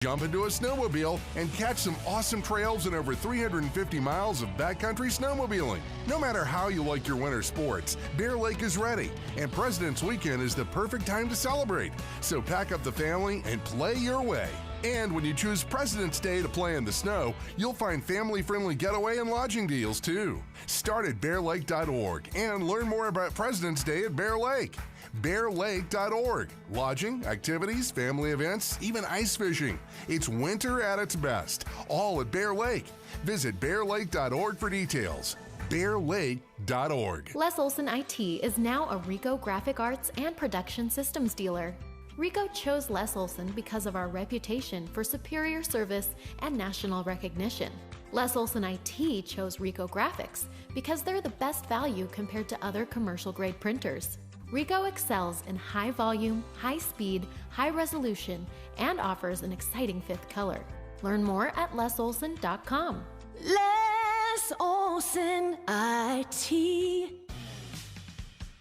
Jump into a snowmobile and catch some awesome trails and over 350 miles of backcountry snowmobiling. No matter how you like your winter sports, Bear Lake is ready, and President's Weekend is the perfect time to celebrate. So pack up the family and play your way. And when you choose President's Day to play in the snow, you'll find family-friendly getaway and lodging deals too. Start at bearlake.org and learn more about President's Day at Bear Lake. bearlake.org. Lodging, activities, family events, even ice fishing. It's winter at its best, all at Bear Lake. Visit bearlake.org for details. bearlake.org. Les Olson IT is now a Rico Graphic Arts and Production Systems dealer. Rico chose Les Olson because of our reputation for superior service and national recognition. Les Olson IT chose Rico Graphics because they're the best value compared to other commercial-grade printers. Rico excels in high volume, high speed, high resolution, and offers an exciting fifth color. Learn more at lesolson.com. Les Olson IT.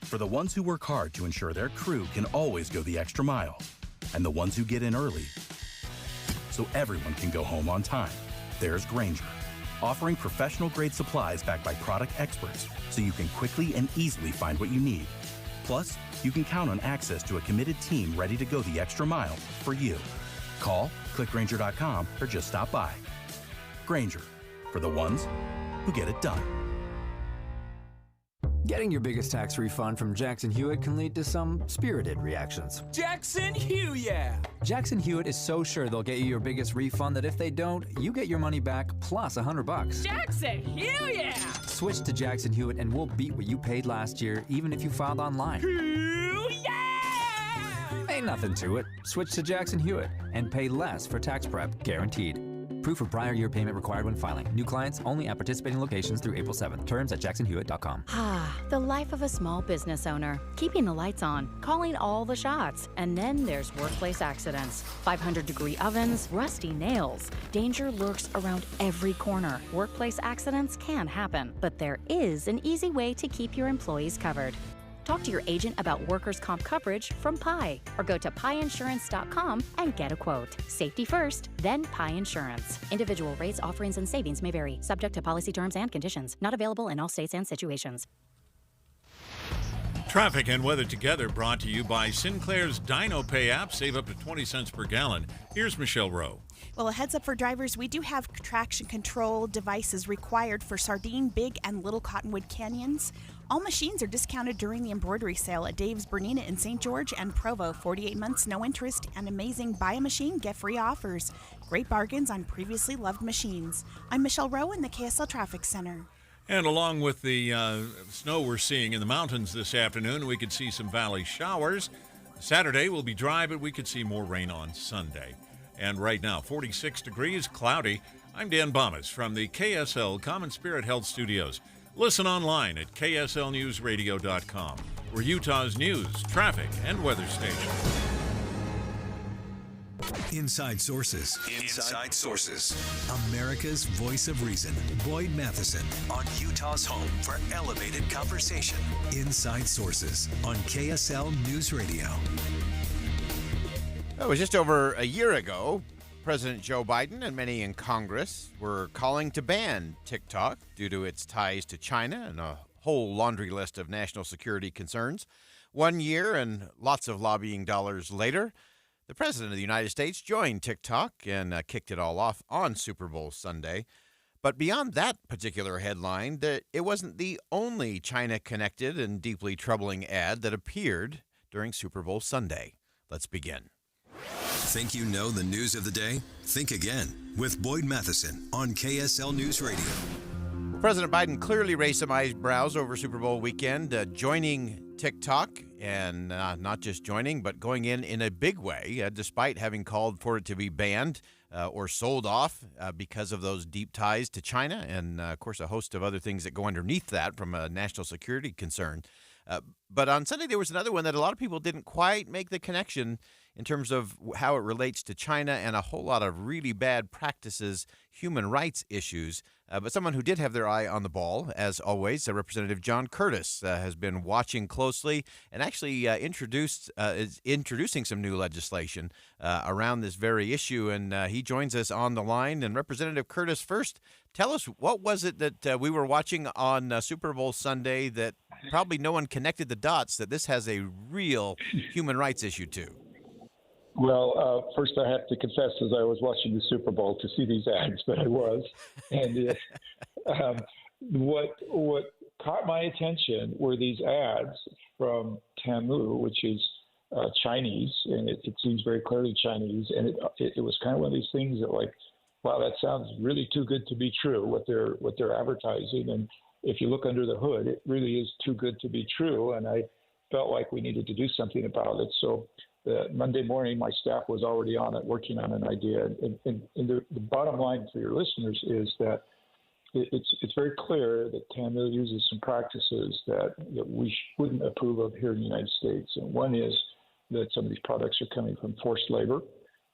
For the ones who work hard to ensure their crew can always go the extra mile, and the ones who get in early so everyone can go home on time, there's Grainger, offering professional-grade supplies backed by product experts so you can quickly and easily find what you need. Plus, you can count on access to a committed team ready to go the extra mile for you. Call, click Grainger.com, or just stop by. Grainger, for the ones who get it done. Getting your biggest tax refund from Jackson Hewitt can lead to some spirited reactions. Jackson Hewitt! Jackson Hewitt is so sure they'll get you your biggest refund that if they don't, you get your money back plus $100. Jackson Hewitt! Switch to Jackson Hewitt and we'll beat what you paid last year, even if you filed online. Ain't nothing to it. Switch to Jackson Hewitt and pay less for tax prep, guaranteed. Proof of prior year payment required when filing. New clients only at participating locations through April 7th. Terms at jacksonhewitt.com. The life of a small business owner. Keeping the lights on, calling all the shots. And then there's workplace accidents. 500-degree ovens, rusty nails. Danger lurks around every corner. Workplace accidents can happen, but there is an easy way to keep your employees covered. Talk to your agent about workers' comp coverage from Pi, or go to piinsurance.com and get a quote. Safety first, then Pi Insurance. Individual rates, offerings, and savings may vary, subject to policy terms and conditions. Not available in all states and situations. Traffic and weather together brought to you by Sinclair's DinoPay app. Save up to 20 cents per gallon. Here's Michelle Rowe. Well, a heads up for drivers, we do have traction control devices required for Sardine, Big, and Little Cottonwood Canyons. All machines are discounted during the embroidery sale at Dave's Bernina in St. George and Provo. 48 months, no interest, and amazing buy a machine, get free offers. Great bargains on previously loved machines. I'm Michelle Rowe in the KSL Traffic Center. And along with the snow we're seeing in the mountains this afternoon, we could see some valley showers. Saturday will be dry, but we could see more rain on Sunday. And right now, 46 degrees, cloudy. I'm Dan Bomas from the KSL Common Spirit Health Studios. Listen online at kslnewsradio.com. We're Utah's news, traffic, and weather station. Inside Sources. Inside Sources. America's voice of reason. Boyd Matheson on Utah's home for elevated conversation. Inside Sources on KSL News Radio. It was just over a year ago, President Joe Biden and many in Congress were calling to ban TikTok due to its ties to China and a whole laundry list of national security concerns. 1 year and lots of lobbying dollars later, the President of the United States joined TikTok and kicked it all off on Super Bowl Sunday. But beyond that particular headline, it wasn't the only China-connected and deeply troubling ad that appeared during Super Bowl Sunday. Let's begin. Think you know the news of the day? Think again with Boyd Matheson on KSL News Radio. President Biden clearly raised some eyebrows over Super Bowl weekend, joining TikTok, and not just joining, but going in a big way, despite having called for it to be banned or sold off because of those deep ties to China and, of course, a host of other things that go underneath that from a national security concern. But on Sunday, there was another one that a lot of people didn't quite make the connection in terms of how it relates to China and a whole lot of really bad practices, human rights issues. But someone who did have their eye on the ball, as always, Representative John Curtis has been watching closely and actually is introducing some new legislation around this very issue. And he joins us on the line. And Representative Curtis, first, tell us, what was it that we were watching on Super Bowl Sunday that probably no one connected the dots that this has a real human rights issue too? Well, first I have to confess, as I was watching the Super Bowl to see these ads, but I was. And what caught my attention were these ads from Temu, which is Chinese, and it seems very clearly Chinese. And it was kind of one of these things that, like, wow, that sounds really too good to be true, what they're advertising. And if you look under the hood, it really is too good to be true. And I felt like we needed to do something about it. So Monday morning, my staff was already on it, working on an idea. And the bottom line for your listeners is that it's very clear that Temu uses some practices that we wouldn't approve of here in the United States. And one is that some of these products are coming from forced labor.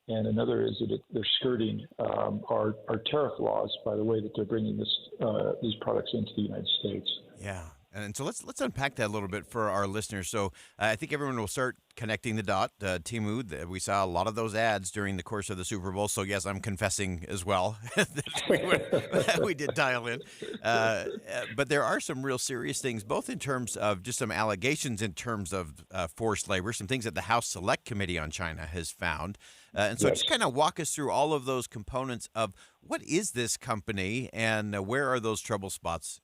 And another is that they're skirting our tariff laws by the way that they're bringing these products into the United States. Yeah. And so let's unpack that a little bit for our listeners. So I think everyone will start connecting the dot. Temu, we saw a lot of those ads during the course of the Super Bowl. So yes, I'm confessing as well that we did dial in. But there are some real serious things, both in terms of just some allegations in terms of forced labor, some things that the House Select Committee on China has found. And so just kind of walk us through all of those components of what is this company and where are those trouble spots?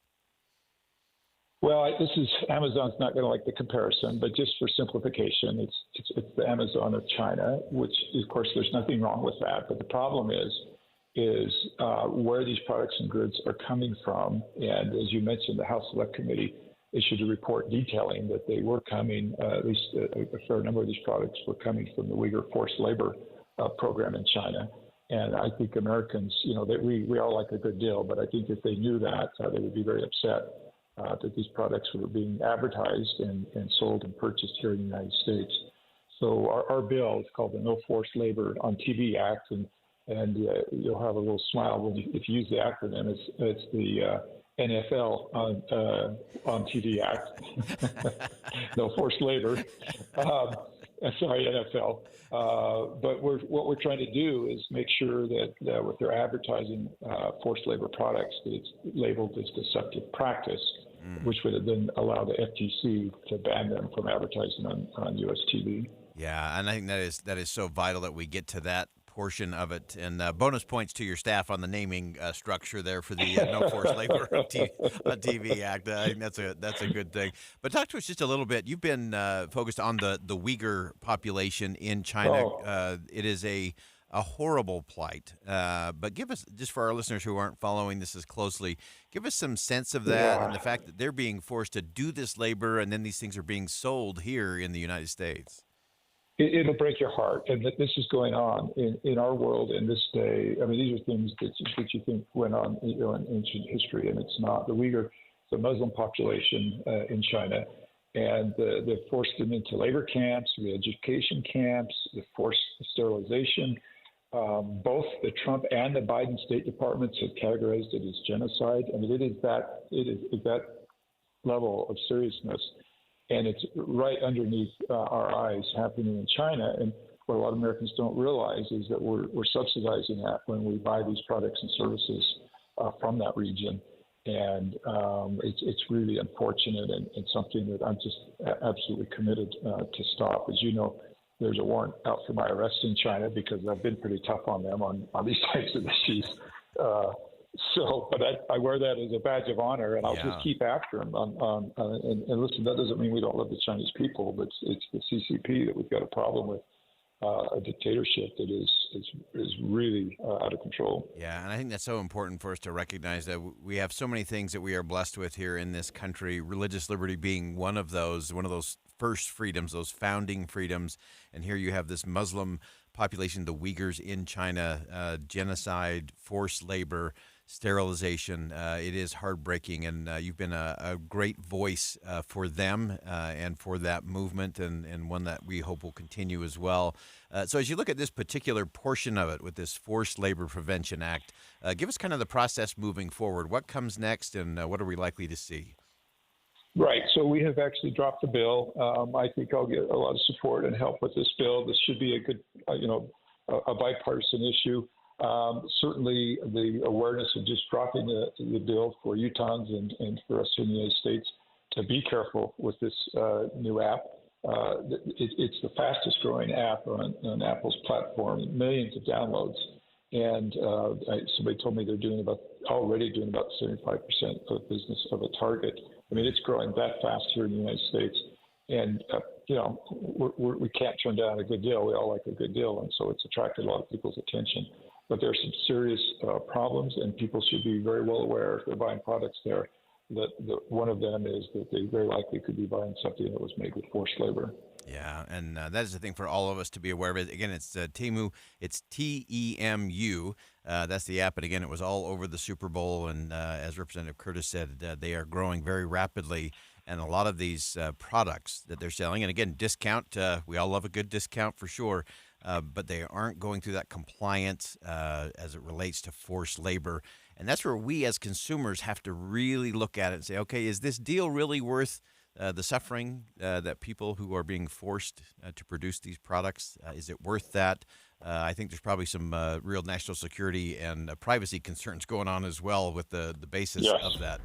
Well, Amazon's not going to like the comparison, but just for simplification, it's the Amazon of China, which of course there's nothing wrong with that. But the problem is where these products and goods are coming from. And as you mentioned, the House Select Committee issued a report detailing that they were coming, at least a fair number of these products were coming from the Uyghur forced labor program in China. And I think Americans, that we all like a good deal, but I think if they knew that, they would be very upset that these products were being advertised and sold and purchased here in the United States. So our bill is called the No Forced Labor on TV Act, and you'll have a little smile if you use the acronym. It's the NFL on TV Act. No forced labor. Sorry, NFL. But what we're trying to do is make sure that with their advertising forced labor products, that it's labeled as deceptive practice, which would then allow the FTC to ban them from advertising on U.S. TV. Yeah, and I think that is so vital that we get to that portion of it. And bonus points to your staff on the naming structure there for the No Forced Labor on TV Act. I think that's a good thing. But talk to us just a little bit. You've been focused on the Uyghur population in China. It is a horrible plight. But give us, just for our listeners who aren't following this as closely, give us some sense of that and the fact that they're being forced to do this labor and then these things are being sold here in the United States. It'll break your heart, and this is going on in our world in this day. I mean, these are things that you think went on in ancient history, and it's not. The Uyghur, the Muslim population in China, and they forced them into labor camps, re-education camps, the forced sterilization. Both the Trump and the Biden State Departments have categorized it as genocide. I mean, it is that level of seriousness. And it's right underneath our eyes happening in China. And what a lot of Americans don't realize is that we're subsidizing that when we buy these products and services from that region. And it's really unfortunate and something that I'm just absolutely committed to stop. As you know, there's a warrant out for my arrest in China because I've been pretty tough on them on these types of issues. But I wear that as a badge of honor, and I'll just keep after them. And listen, that doesn't mean we don't love the Chinese people, but it's the CCP that we've got a problem with, a dictatorship that is really out of control. Yeah, and I think that's so important for us to recognize that we have so many things that we are blessed with here in this country, religious liberty being one of those first freedoms, those founding freedoms. And here you have this Muslim population, the Uyghurs in China, genocide, forced labor, sterilization. It is heartbreaking, and you've been a great voice for them and for that movement, and one that we hope will continue as well. So as you look at this particular portion of it with this Forced Labor Prevention Act, give us kind of the process moving forward. What comes next, and what are we likely to see? Right. So we have actually dropped the bill. I think I'll get a lot of support and help with this bill. This should be a good, a bipartisan issue. Certainly, the awareness of just dropping the bill for Utahns and for us in the United States to be careful with this new app. It's the fastest growing app on Apple's platform, millions of downloads. And somebody told me they're already doing about 75% of business of a target. I mean, it's growing that fast here in the United States. And, we can't turn down a good deal. We all like a good deal. And so it's attracted a lot of people's attention. But there are some serious problems, and people should be very well aware if they're buying products there that one of them is that they very likely could be buying something that was made with forced labor. Yeah, and that is the thing for all of us to be aware of. Again, it's Temu. It's TEMU. That's the app. And again, it was all over the Super Bowl. And as Representative Curtis said, they are growing very rapidly. And a lot of these products that they're selling, and again, discount. We all love a good discount for sure. But they aren't going through that compliance as it relates to forced labor. And that's where we as consumers have to really look at it and say, okay, is this deal really worth the suffering that people who are being forced to produce these products, is it worth that? I think there's probably some real national security and privacy concerns going on as well with the basis of that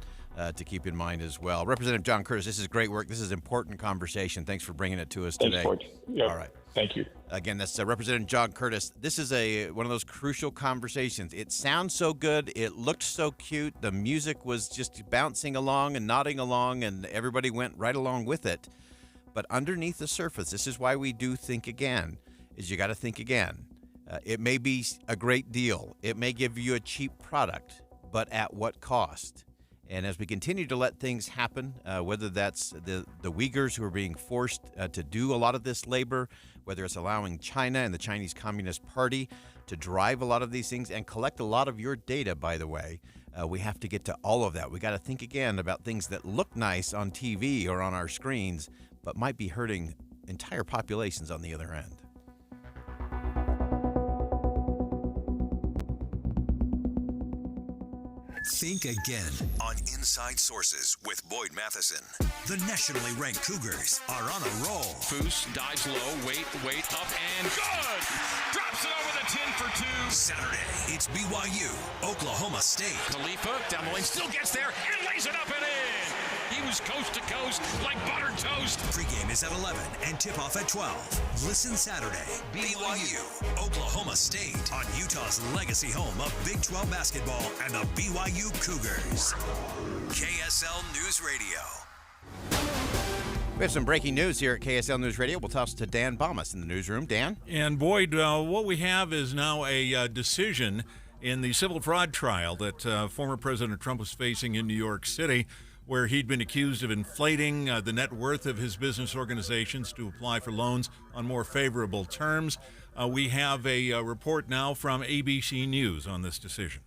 to keep in mind as well. Representative John Curtis, this is great work. This is important conversation. Thanks for bringing it to us today. Yep. All right. Thank you. Again, that's Representative John Curtis. This is one of those crucial conversations. It sounds so good. It looked so cute. The music was just bouncing along and nodding along, and everybody went right along with it. But underneath the surface, this is why we do think again, is you got to think again. It may be a great deal. It may give you a cheap product, but at what cost? And as we continue to let things happen, whether that's the Uyghurs who are being forced to do a lot of this labor, whether it's allowing China and the Chinese Communist Party to drive a lot of these things and collect a lot of your data, by the way, we have to get to all of that. We got to think again about things that look nice on TV or on our screens, but might be hurting entire populations on the other end. Think again on Inside Sources with Boyd Matheson. The nationally ranked Cougars are on a roll. Foose dives low, wait up, and good! Drops it over the 10 for 2. Saturday, it's BYU, Oklahoma State. Khalifa down the lane, still gets there, and lays it up and in! He was coast to coast like buttered toast. Pregame is at 11 and tip-off at 12. Listen Saturday, BYU, Oklahoma State on Utah's legacy home of Big 12 basketball and the BYU Cougars. KSL News Radio. We have some breaking news here at KSL News Radio. We'll toss to Dan Bomas in the newsroom. Dan? And Boyd, what we have is now a decision in the civil fraud trial that former President Trump was facing in New York City, where he'd been accused of inflating the net worth of his business organizations to apply for loans on more favorable terms. We have a report now from ABC News on this decision.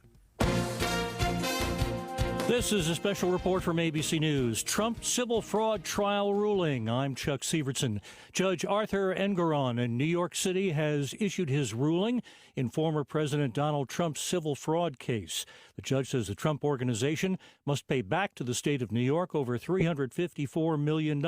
This is a special report from ABC News. Trump civil fraud trial ruling. I'm Chuck Sievertson. Judge Arthur Engoron in New York City has issued his ruling in former President Donald Trump's civil fraud case. The judge says the Trump Organization must pay back to the state of New York over $354 million.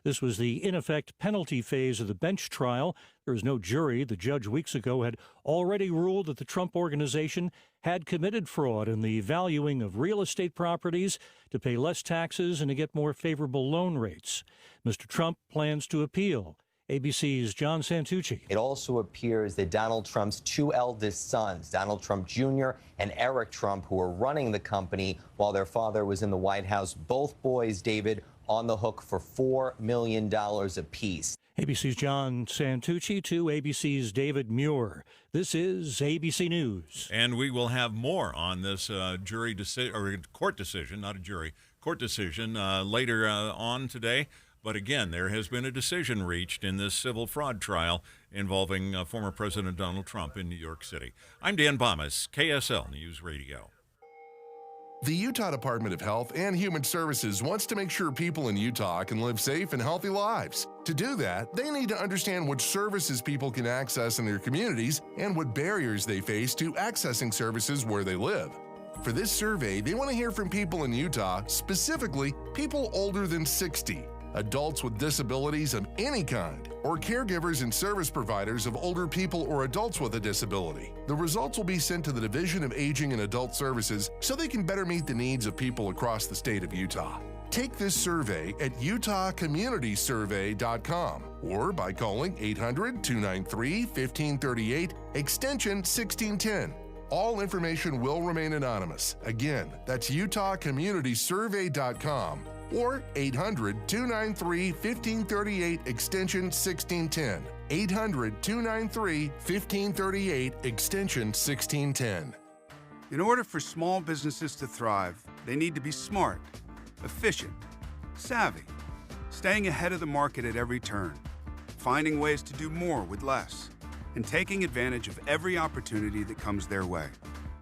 This was the, in effect, penalty phase of the bench trial. There was no jury. The judge weeks ago had already ruled that the Trump Organization had committed fraud in the valuing of real estate properties to pay less taxes and to get more favorable loan rates. Mr. Trump plans to appeal. ABC's John Santucci. It also appears that Donald Trump's two eldest sons, Donald Trump Jr. and Eric Trump, who were running the company while their father was in the White House, both boys, David, on the hook for $4 million apiece. ABC's John Santucci to ABC's David Muir. This is ABC News. And we will have more on this jury decision, or court decision, not a jury, court decision later on today. But again, there has been a decision reached in this civil fraud trial involving former President Donald Trump in New York City. I'm Dan Bomas, KSL News Radio. The Utah Department of Health and Human Services wants to make sure people in Utah can live safe and healthy lives. To do that, they need to understand which services people can access in their communities and what barriers they face to accessing services where they live. For this survey, they want to hear from people in Utah, specifically people older than 60, adults with disabilities of any kind, or caregivers and service providers of older people or adults with a disability. The results will be sent to the Division of Aging and Adult Services so they can better meet the needs of people across the state of Utah. Take this survey at utahcommunitysurvey.com or by calling 800-293-1538, extension 1610. All information will remain anonymous. Again, that's utahcommunitysurvey.com or 800-293-1538, extension 1610. 800-293-1538, extension 1610. In order for small businesses to thrive, they need to be smart, efficient, savvy, staying ahead of the market at every turn, finding ways to do more with less, and taking advantage of every opportunity that comes their way.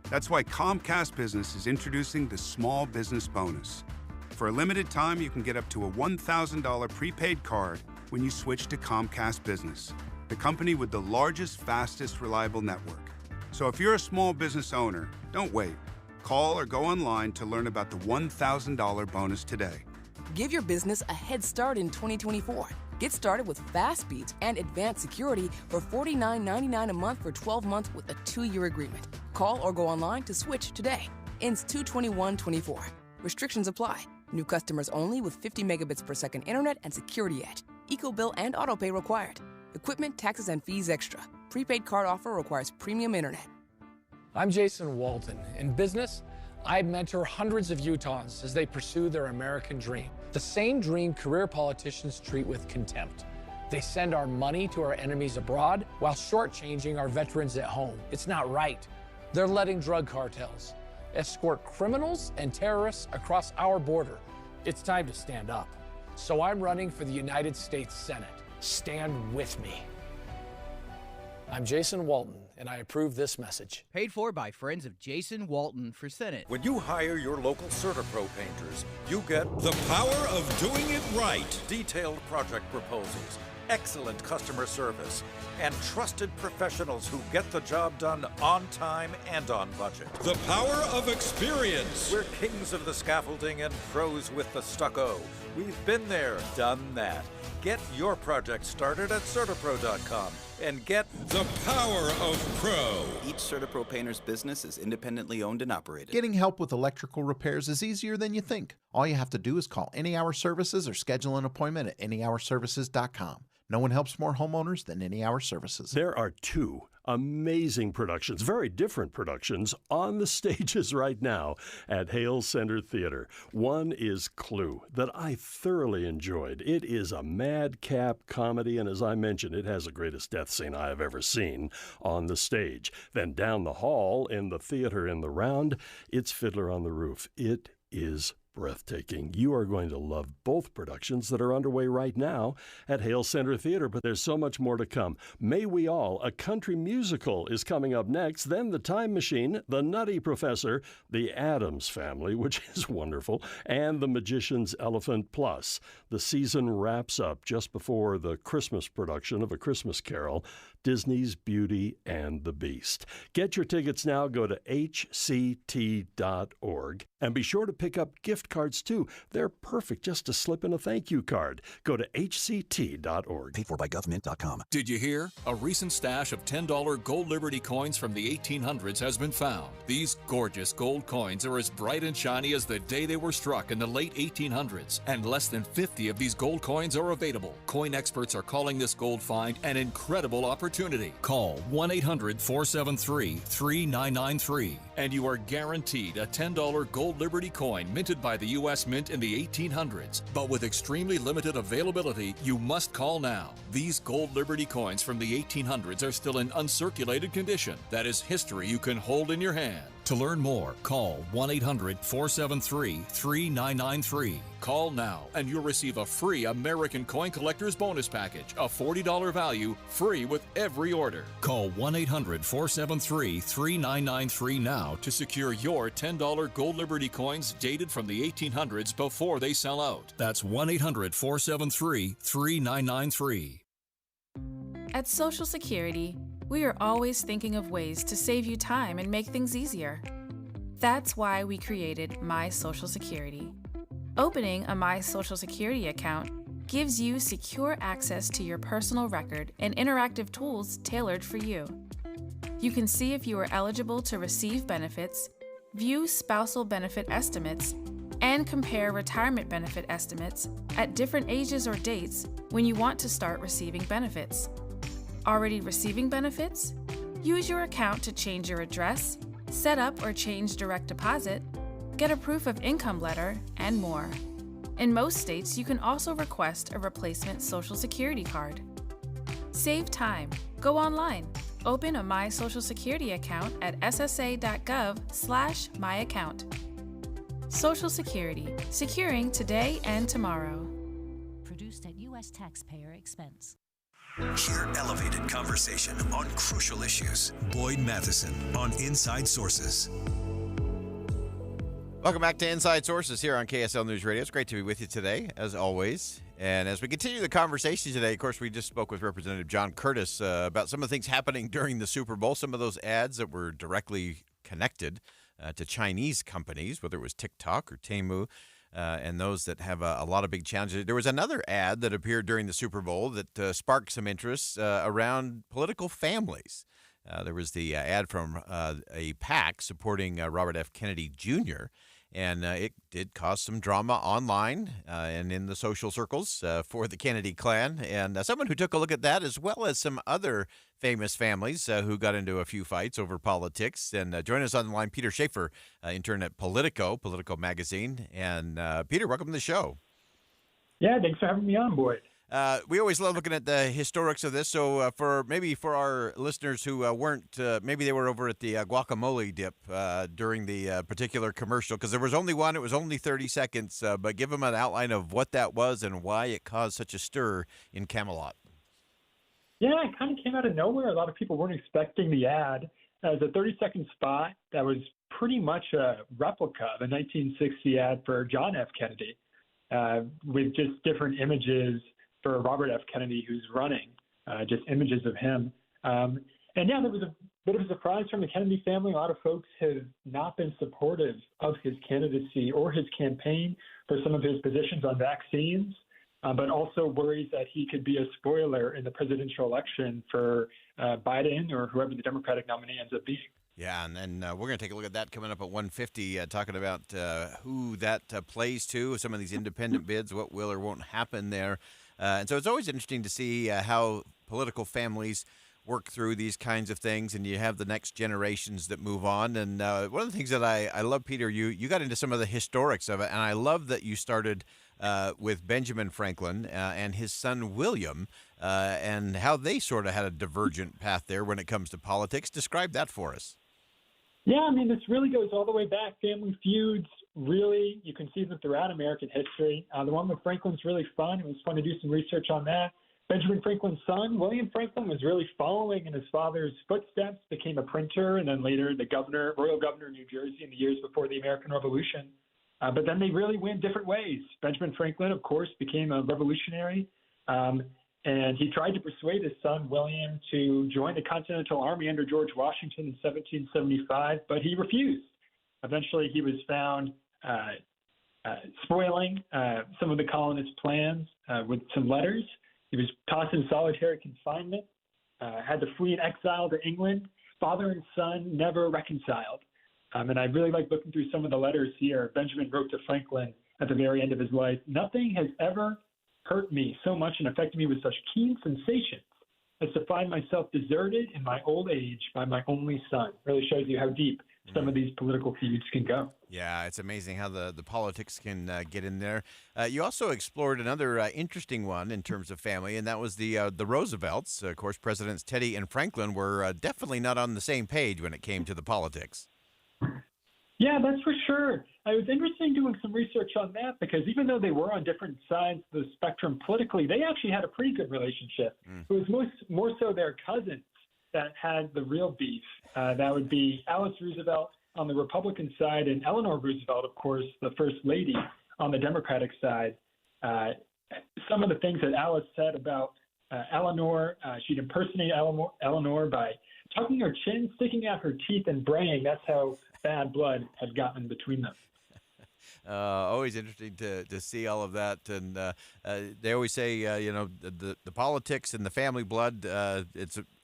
That's why Comcast Business is introducing the Small Business Bonus. For a limited time, you can get up to a $1,000 prepaid card when you switch to Comcast Business, the company with the largest, fastest, reliable network. So if you're a small business owner, don't wait. Call or go online to learn about the $1,000 bonus today. Give your business a head start in 2024. Get started with fast speeds and advanced security for $49.99 a month for 12 months with a 2-year agreement. Call or go online to switch today. Ends 2/21/24. Restrictions apply. New customers only with 50 megabits per second internet and security edge. EcoBill and autopay required. Equipment, taxes, and fees extra. Prepaid card offer requires premium internet. I'm Jason Walton. In business, I mentor hundreds of Utahns as they pursue their American dream. The same dream career politicians treat with contempt. They send our money to our enemies abroad while shortchanging our veterans at home. It's not right. They're letting drug cartels escort criminals and terrorists across our border. It's time to stand up. So I'm running for the United States Senate. Stand with me. I'm Jason Walton, and I approve this message. Paid for by friends of Jason Walton for Senate. When you hire your local CertaPro painters, you get the power of doing it right. Detailed project proposals, excellent customer service, and trusted professionals who get the job done on time and on budget. The power of experience. We're kings of the scaffolding and pros with the stucco. We've been there, done that. Get your project started at CertaPro.com and get the power of pro. Each CertaPro painter's business is independently owned and operated. Getting help with electrical repairs is easier than you think. All you have to do is call Any Hour Services or schedule an appointment at anyhourservices.com. No one helps more homeowners than Any Hour Services. There are two amazing productions, very different productions, on the stages right now at Hale Center Theater. One is Clue, that I thoroughly enjoyed. It is a madcap comedy, and as I mentioned, it has the greatest death scene I have ever seen on the stage. Then down the hall in the theater in the round, it's Fiddler on the Roof. It is breathtaking. You are going to love both productions that are underway right now at Hale Center Theater, but there's so much more to come. May We All, a country musical, is coming up next. Then The Time Machine, The Nutty Professor, The Addams Family, which is wonderful, and The Magician's Elephant Plus. The season wraps up just before the Christmas production of A Christmas Carol, Disney's Beauty and the Beast. Get your tickets now. Go to hct.org. And be sure to pick up gift cards, too. They're perfect just to slip in a thank you card. Go to hct.org. Paid for by government.com. Did you hear? A recent stash of $10 Gold Liberty coins from the 1800s has been found. These gorgeous gold coins are as bright and shiny as the day they were struck in the late 1800s. And less than 50 of these gold coins are available. Coin experts are calling this gold find an incredible opportunity. Call 1-800-473-3993 and you are guaranteed a $10 Gold Liberty coin minted by the U.S. Mint in the 1800s. But with extremely limited availability, you must call now. These Gold Liberty coins from the 1800s are still in uncirculated condition. That is history you can hold in your hand. To learn more, call 1-800-473-3993. Call now and you'll receive a free American Coin Collector's Bonus Package, a $40 value, free with every order. Call 1-800-473-3993 now to secure your $10 Gold Liberty coins dated from the 1800s before they sell out. That's 1-800-473-3993. At Social Security, we are always thinking of ways to save you time and make things easier. That's why we created My Social Security. Opening a My Social Security account gives you secure access to your personal record and interactive tools tailored for you. You can see if you are eligible to receive benefits, view spousal benefit estimates, and compare retirement benefit estimates at different ages or dates when you want to start receiving benefits. Already receiving benefits? Use your account to change your address, set up or change direct deposit, get a proof of income letter, and more. In most states, you can also request a replacement Social Security card. Save time. Go online. Open a My Social Security account at ssa.gov/myaccount. Social Security, securing today and tomorrow. Produced at U.S. taxpayer expense. Hear elevated conversation on crucial issues. Boyd Matheson on Inside Sources. Welcome back to Inside Sources here on KSL News Radio. It's great to be with you today, as always. And as we continue the conversation today, of course, we just spoke with Representative John Curtis about some of the things happening during the Super Bowl, some of those ads that were directly connected to Chinese companies, whether it was TikTok or Temu. And those that have a lot of big challenges. There was another ad that appeared during the Super Bowl that sparked some interest around political families. There was the ad from a PAC supporting Robert F. Kennedy Jr., and it did cause some drama online and in the social circles for the Kennedy clan. And someone who took a look at that, as well as some other famous families who got into a few fights over politics. And join us on the line, Peter Schaefer, intern at Politico magazine. And Peter, welcome to the show. Yeah, thanks for having me on, Boyd. We always love looking at the historics of this. So for our listeners who weren't, maybe they were over at the guacamole dip during the particular commercial, because there was only one. It was only 30 seconds. But give them an outline of what that was and why it caused such a stir in Camelot. Yeah, it kind of came out of nowhere. A lot of people weren't expecting the ad. It was a 30-second spot that was pretty much a replica of a 1960 ad for John F. Kennedy, with just different images for Robert F. Kennedy, who's running, just images of him. And yeah, there was a bit of a surprise from the Kennedy family. A lot of folks have not been supportive of his candidacy or his campaign for some of his positions on vaccines, but also worries that he could be a spoiler in the presidential election for Biden or whoever the Democratic nominee ends up being. Yeah, and then we're going to take a look at that coming up at 1:50, talking about who that plays to, some of these independent bids, what will or won't happen there. And so it's always interesting to see how political families work through these kinds of things, and you have the next generations that move on. And one of the things that I love, Peter, you got into some of the historics of it, and I love that you started with Benjamin Franklin and his son William, and how they sort of had a divergent path there when it comes to politics. Describe that for us. Yeah, I mean, this really goes all the way back. Family feuds, really, you can see them throughout American history. The one with Franklin's really fun. It was fun to do some research on that. Benjamin Franklin's son, William Franklin, was really following in his father's footsteps, became a printer, and then later the royal governor of New Jersey in the years before the American Revolution. But then they really went different ways. Benjamin Franklin, of course, became a revolutionary, and he tried to persuade his son, William, to join the Continental Army under George Washington in 1775, but he refused. Eventually, he was found spoiling some of the colonists' plans with some letters. He was tossed in solitary confinement, had to flee in exile to England. Father and son never reconciled. And I really like looking through some of the letters here. Benjamin wrote to Franklin at the very end of his life, "Nothing has ever hurt me so much and affected me with such keen sensations as to find myself deserted in my old age by my only son." Really shows you how deep some of these political feuds can go. Yeah, it's amazing how the politics can get in there. You also explored another interesting one in terms of family, and that was the Roosevelts. Of course, Presidents Teddy and Franklin were definitely not on the same page when it came to the politics. Yeah, that's for sure. It was interesting doing some research on that because even though they were on different sides of the spectrum politically, they actually had a pretty good relationship. It was more so their cousins that had the real beef. That would be Alice Roosevelt on the Republican side and Eleanor Roosevelt, of course, the First Lady on the Democratic side. Some of the things that Alice said about Eleanor, she'd impersonate Eleanor by tucking her chin, sticking out her teeth, and braying. That's how bad blood had gotten between them. Always interesting to see all of that, and they always say, the politics and the family blood.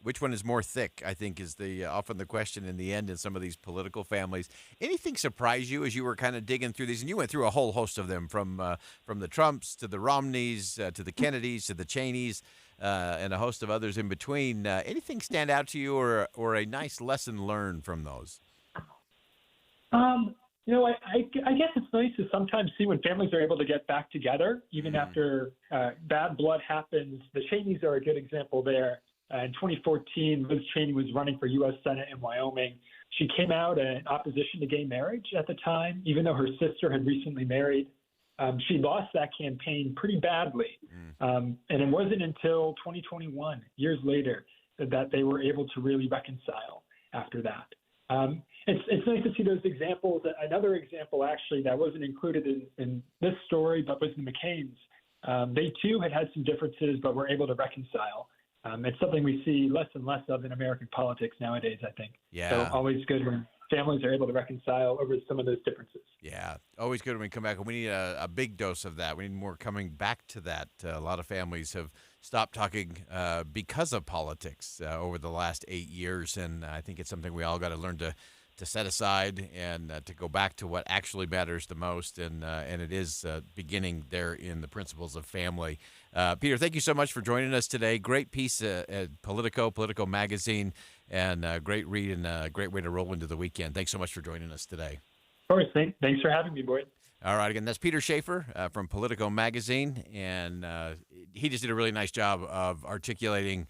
Which one is more thick? I think is often the question in the end in some of these political families. Anything surprise you as you were kind of digging through these? And you went through a whole host of them, from the Trumps to the Romneys to the Kennedys to the Cheneys, and a host of others in between. Anything stand out to you, or a nice lesson learned from those? I guess it's nice to sometimes see when families are able to get back together, even after bad blood happens. The Cheneys are a good example there. In 2014, Liz Cheney was running for U.S. Senate in Wyoming. She came out in opposition to gay marriage at the time, even though her sister had recently married. She lost that campaign pretty badly. And it wasn't until 2021, years later, that they were able to really reconcile after that. It's nice to see those examples. Another example, actually, that wasn't included in this story, but was the McCains. They, too, had some differences, but were able to reconcile. It's something we see less and less of in American politics nowadays, I think. Yeah. So always good when families are able to reconcile over some of those differences. Yeah, always good when we come back. We need a big dose of that. We need more coming back to that. A lot of families have stopped talking because of politics over the last 8 years, and I think it's something we all got to learn to set aside and to go back to what actually matters the most, and it is beginning there in the principles of family. Peter, thank you so much for joining us today. Great piece at Politico Magazine, and a great read and a great way to roll into the weekend. Thanks so much for joining us today. Of course. Thanks for having me, Boyd. All right, again, that's Peter Schaefer from Politico Magazine, and he just did a really nice job of articulating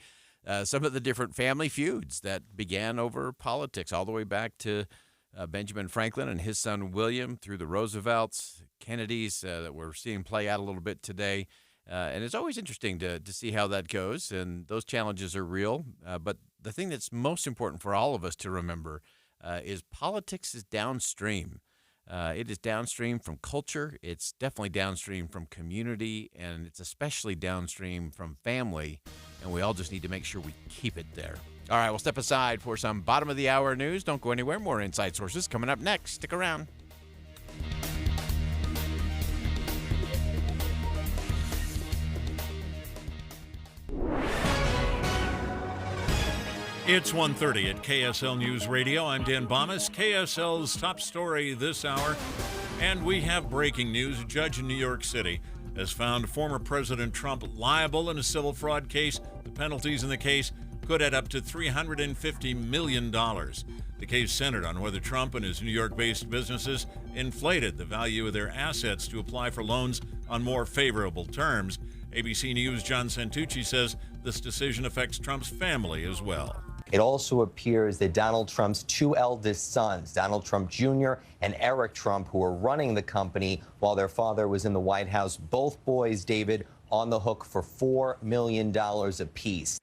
some of the different family feuds that began over politics, all the way back to Benjamin Franklin and his son William, through the Roosevelts, Kennedys that we're seeing play out a little bit today. And it's always interesting to see how that goes, and those challenges are real. But the thing that's most important for all of us to remember is politics is downstream. It is downstream from culture. It's definitely downstream from community, and it's especially downstream from family. And we all just need to make sure we keep it there. All right, we'll step aside for some bottom of the hour news. Don't go anywhere. More Inside Sources coming up next. Stick around. It's 1:30 at KSL News Radio. I'm Dan Bomas. KSL's top story this hour. And we have breaking news. A judge in New York City has found former President Trump liable in a civil fraud case. The penalties in the case could add up to $350 million. The case centered on whether Trump and his New York-based businesses inflated the value of their assets to apply for loans on more favorable terms. ABC News' John Santucci says this decision affects Trump's family as well. It also appears that Donald Trump's two eldest sons, Donald Trump Jr. and Eric Trump, who were running the company while their father was in the White House, both boys, David, on the hook for $4 million apiece.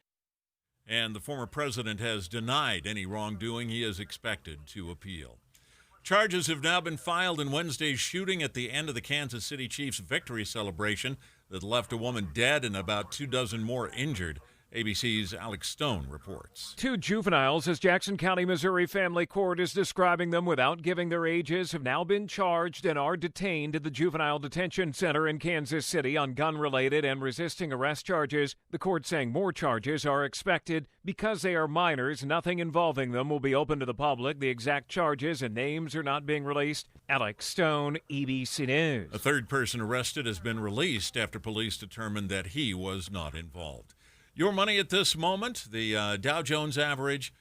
And the former president has denied any wrongdoing. He is expected to appeal. Charges have now been filed in Wednesday's shooting at the end of the Kansas City Chiefs' victory celebration that left a woman dead and about 24 more injured. ABC's Alex Stone reports. Two juveniles, as Jackson County, Missouri Family Court is describing them without giving their ages, have now been charged and are detained at the Juvenile Detention Center in Kansas City on gun-related and resisting arrest charges. The court saying more charges are expected. Because they are minors, nothing involving them will be open to the public. The exact charges and names are not being released. Alex Stone, ABC News. A third person arrested has been released after police determined that he was not involved. Your money at this moment, the Dow Jones average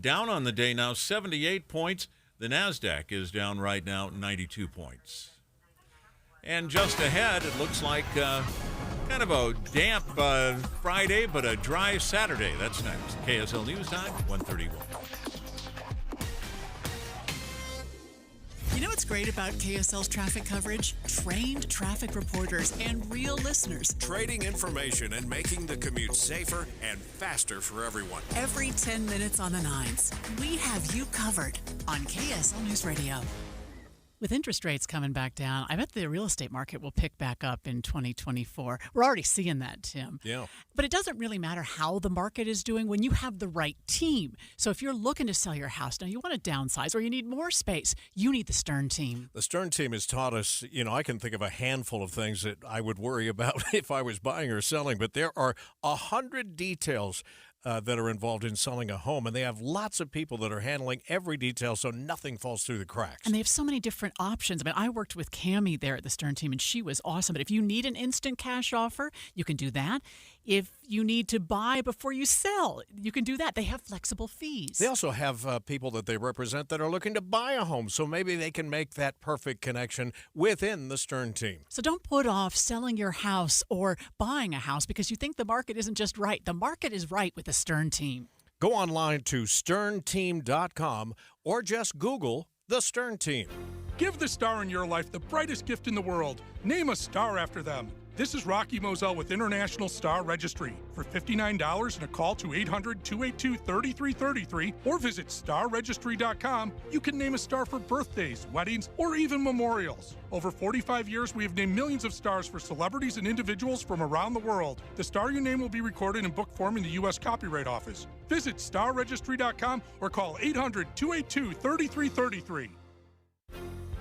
down on the day now, 78 points. The NASDAQ is down right now, 92 points. And just ahead, it looks like kind of a damp Friday, but a dry Saturday. That's next. KSL News Time, 1:31. You know what's great about KSL's traffic coverage? Trained traffic reporters and real listeners. Trading information and making the commute safer and faster for everyone. Every 10 minutes on the 9s, we have you covered on KSL News Radio. With interest rates coming back down, I bet the real estate market will pick back up in 2024. We're already seeing that, Tim. Yeah. But it doesn't really matter how the market is doing when you have the right team. So if you're looking to sell your house, now you want to downsize or you need more space, you need the Stern team. The Stern team has taught us, I can think of a handful of things that I would worry about if I was buying or selling, but there are 100 details that are involved in selling a home, and they have lots of people that are handling every detail so nothing falls through the cracks. And they have so many different options. I mean, I worked with Cammie there at the Stern team, and she was awesome. But if you need an instant cash offer, you can do that. If you need to buy before you sell, you can do that. They have flexible fees. They also have people that they represent that are looking to buy a home, so maybe they can make that perfect connection within the Stern team. So don't put off selling your house or buying a house because you think the market isn't just right. The market is right with the Stern team. Go online to sternteam.com or just Google the Stern team. Give the star in your life the brightest gift in the world. Name a star after them. This is Rocky Moselle with International Star Registry. For $59 and a call to 800-282-3333 or visit starregistry.com, you can name a star for birthdays, weddings, or even memorials. Over 45 years, we have named millions of stars for celebrities and individuals from around the world. The star you name will be recorded in book form in the U.S. Copyright Office. Visit starregistry.com or call 800-282-3333.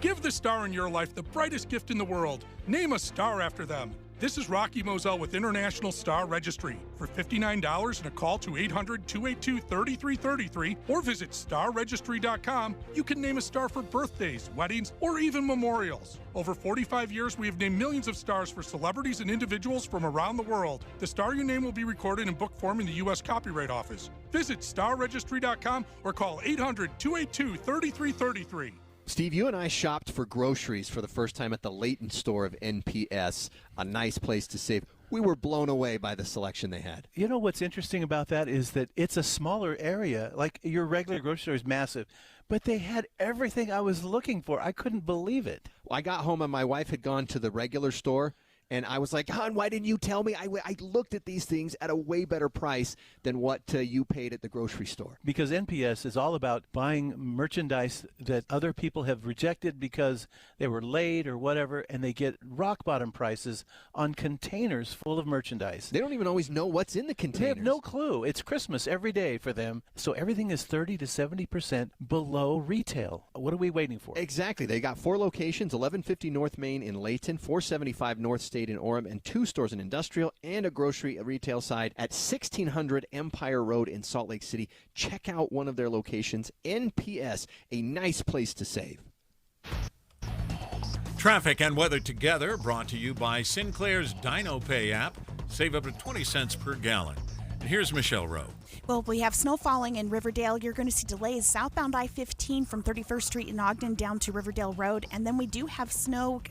Give the star in your life the brightest gift in the world. Name a star after them. This is Rocky Moselle with International Star Registry. For $59 and a call to 800-282-3333 or visit starregistry.com, you can name a star for birthdays, weddings, or even memorials. Over 45 years, we have named millions of stars for celebrities and individuals from around the world. The star you name will be recorded in book form in the U.S. Copyright Office. Visit starregistry.com or call 800-282-3333. Steve, you and I shopped for groceries for the first time at the Layton store of NPS, a nice place to save. We were blown away by the selection they had. You know what's interesting about that is that it's a smaller area. Like your regular grocery store is massive, but they had everything I was looking for. I couldn't believe it. Well, I got home and my wife had gone to the regular store. And I was like, hon, why didn't you tell me? I looked at these things at a way better price than what you paid at the grocery store. Because NPS is all about buying merchandise that other people have rejected because they were late or whatever, and they get rock-bottom prices on containers full of merchandise. They don't even always know what's in the containers. They have no clue. It's Christmas every day for them, so everything is 30 to 70% below retail. What are we waiting for? Exactly. They got 4 locations, 1150 North Main in Layton, 475 North State in Orem, and 2 stores in industrial and a grocery retail side at 1600 Empire Road in Salt Lake City. Check out one of their locations. NPS, a nice place to save. Traffic and weather together, brought to you by Sinclair's DinoPay app. Save up to 20 cents per gallon. And here's Michelle Rowe. Well, we have snow falling in Riverdale. You're going to see delays southbound I-15 from 31st Street in Ogden down to Riverdale Road. And then we do have snow,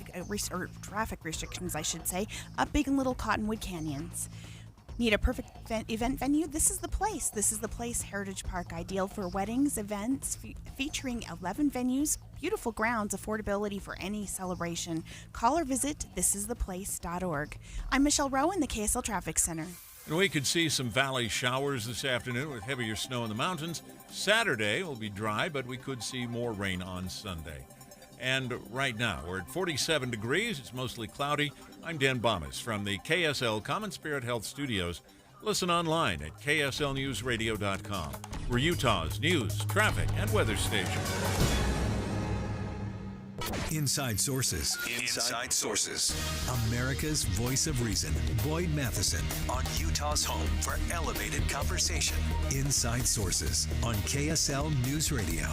or traffic restrictions, I should say, up Big and Little Cottonwood Canyons. Need a perfect event venue? This is the place. This is the place, Heritage Park, ideal for weddings, events, featuring 11 venues, beautiful grounds, affordability for any celebration. Call or visit thisistheplace.org. I'm Michelle Rowe in the KSL Traffic Center. And we could see some valley showers this afternoon with heavier snow in the mountains. Saturday will be dry, but we could see more rain on Sunday. And right now, we're at 47 degrees. It's mostly cloudy. I'm Dan Bomas from the KSL Common Spirit Health Studios. Listen online at kslnewsradio.com. We're Utah's news, traffic, and weather station. Inside Sources. Inside Sources. America's voice of reason. Boyd Matheson on Utah's home for elevated conversation. Inside Sources on KSL News Radio.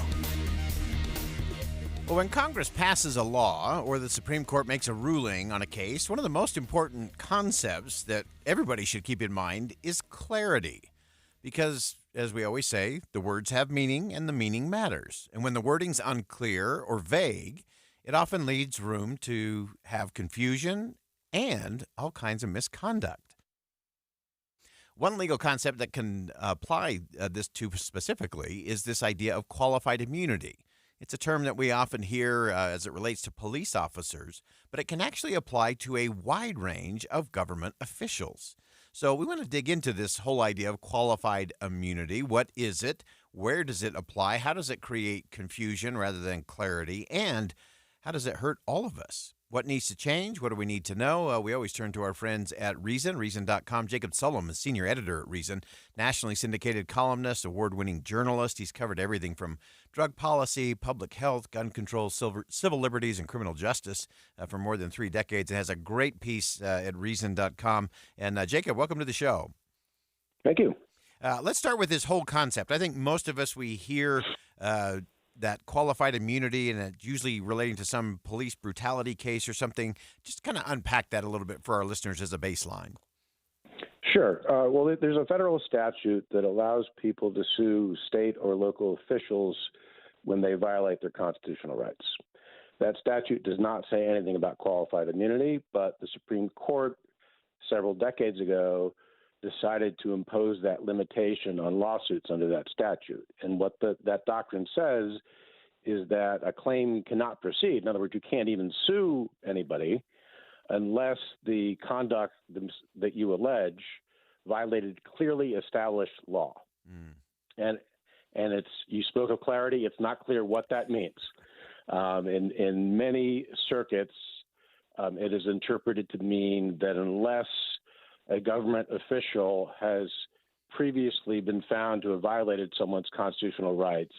Well, when Congress passes a law or the Supreme Court makes a ruling on a case, one of the most important concepts that everybody should keep in mind is clarity. Because, as we always say, the words have meaning and the meaning matters. And when the wording's unclear or vague, it often leaves room to have confusion and all kinds of misconduct. One legal concept that can apply this to specifically is this idea of qualified immunity. It's a term that we often hear as it relates to police officers, but it can actually apply to a wide range of government officials. So we want to dig into this whole idea of qualified immunity. What is it? Where does it apply? How does it create confusion rather than clarity? And how does it hurt all of us? What needs to change? What do we need to know? We always turn to our friends at Reason, Reason.com. Jacob Sullum is senior editor at Reason, nationally syndicated columnist, award-winning journalist. He's covered everything from drug policy, public health, gun control, civil liberties, and criminal justice for more than 3 decades, and has a great piece at Reason.com. And Jacob, welcome to the show. Thank you. Let's start with this whole concept. I think most of us, we hear that qualified immunity, and it's usually relating to some police brutality case or something. Just kind of unpack that a little bit for our listeners as a baseline. Sure. Well, there's a federal statute that allows people to sue state or local officials when they violate their constitutional rights. That statute does not say anything about qualified immunity, but the Supreme Court several decades ago decided to impose that limitation on lawsuits under that statute. And what that doctrine says is that a claim cannot proceed. In other words, you can't even sue anybody unless the conduct that you allege violated clearly established law. And it's, you spoke of clarity. It's not clear what that means. In many circuits, it is interpreted to mean that unless a government official has previously been found to have violated someone's constitutional rights